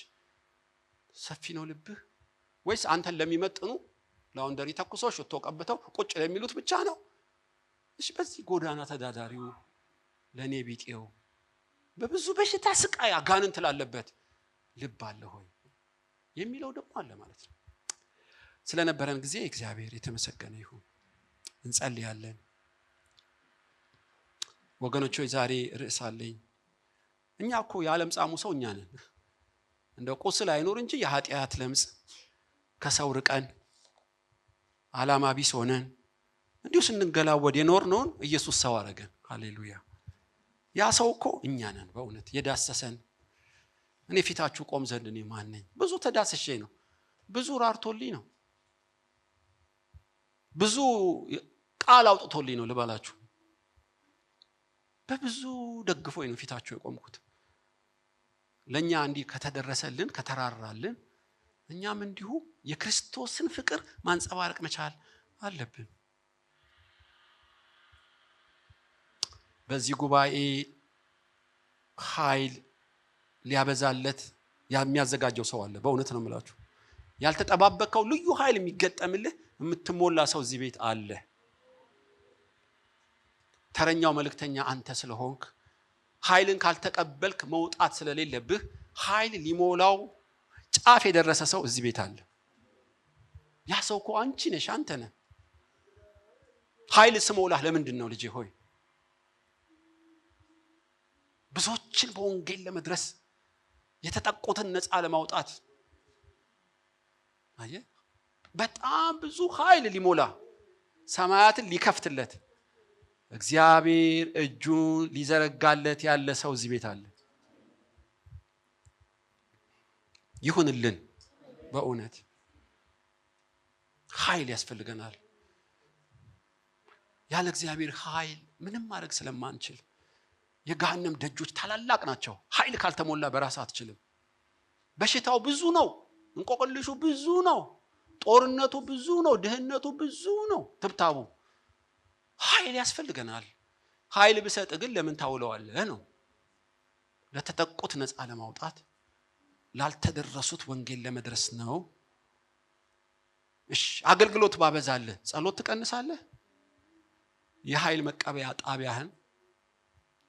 ሰፊ ነው ልብህ ወይስ አንተን ለሚመጥኑ ላውንደሪ ተኩሶ ሽቶ ቀብተው ቁጭ ለሚሉት ብቻ ነው? እሺ በዚህ ጎዳና ተዳዳሪው ለኔ ቢጤው በብዙ በሽታ ስቃይ አጋንንት ላለበት ልብ አለ ሆይ የሚለው ደግሞ አለ ማለት ነው። ስለነበረን ጊዜ እግዚአብሔር የተመሰገነ ይሁን። እንጸልያለን። ወገኖች ሆይ ዛሬ ርዕስ አለኝ። እኛ እኮ ያለምጻሙ ሰው እኛ ነን። እንደ ቁስል አይኖር እንጂ የኃጢአት ለምጽ ከሰው ርቀን ዓላማ ቢስ ሆነን እንዲሁ ስንገላወድ የኖርነውን ኢየሱስ ሰው አረገን። ሃሌሉያ። ያ ሰው እኮ እኛ ነን በእውነት የዳሰሰን። እኔ ፊታችሁ ቆም ዘንድ እኔ ማን ነኝ? ብዙ ተዳስሼ ነው። ብዙ ራርቶልኝ ነው። ብዙ ቃል አውጥቶልኝ ነው ልባላችሁ። በብዙ ደግፎኝ ነው ፊታችሁ የቆምኩት። ለኛ እንዲህ ከተደረሰልን ከተራራልን እኛም እንዲሁ የክርስቶስን ፍቅር ማንጸባረቅ መቻል አለብን። በዚህ ጉባኤ ኃይል ሊያበዛለት የሚያዘጋጀው ሰው አለ። በእውነት ነው የምላችሁ። ያልተጠባበቀው ልዩ ኃይል የሚገጠምልህ የምትሞላ ሰው እዚህ ቤት አለ። ተረኛው መልእክተኛ አንተ ስለሆንክ ኃይልን ካልተቀበልክ መውጣት ስለሌለብህ ኃይል ሊሞላው ጫፍ የደረሰ ሰው እዚህ ቤት አለ። ያ ሰው እኮ አንቺ ነሽ፣ አንተ ነህ። ኃይል ስሞላህ ለምንድን ነው ልጄ ሆይ? ብዙዎችን በወንጌል ለመድረስ የተጠቁትን ነፃ ለማውጣት አየ በጣም ብዙ ኃይል ሊሞላ ሰማያትን ሊከፍትለት እግዚአብሔር እጁን ሊዘረጋለት ያለ ሰው እዚህ ቤት አለ። ይሁንልን። በእውነት ኃይል ያስፈልገናል። ያለ እግዚአብሔር ኃይል ምንም ማድረግ ስለማንችል የገሃነም ደጆች ታላላቅ ናቸው። ኃይል ካልተሞላ በራስ አትችልም። በሽታው ብዙ ነው። እንቆቅልሹ ብዙ ነው። ጦርነቱ ብዙ ነው። ድህነቱ ብዙ ነው። ትብታቡ ኃይል ያስፈልገናል። ኃይል ብሰጥ ግን ለምን ታውለዋለህ ነው? ለተጠቁት ነፃ ለማውጣት ላልተደረሱት ወንጌል ለመድረስ ነው። እሺ አገልግሎት ባበዛለህ ጸሎት ትቀንሳለህ? የኃይል መቀበያ ጣቢያህን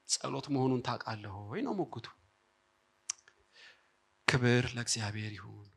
ጸሎት መሆኑን ታውቃለህ ወይ ነው ሞግቱ። ክብር ለእግዚአብሔር ይሁን።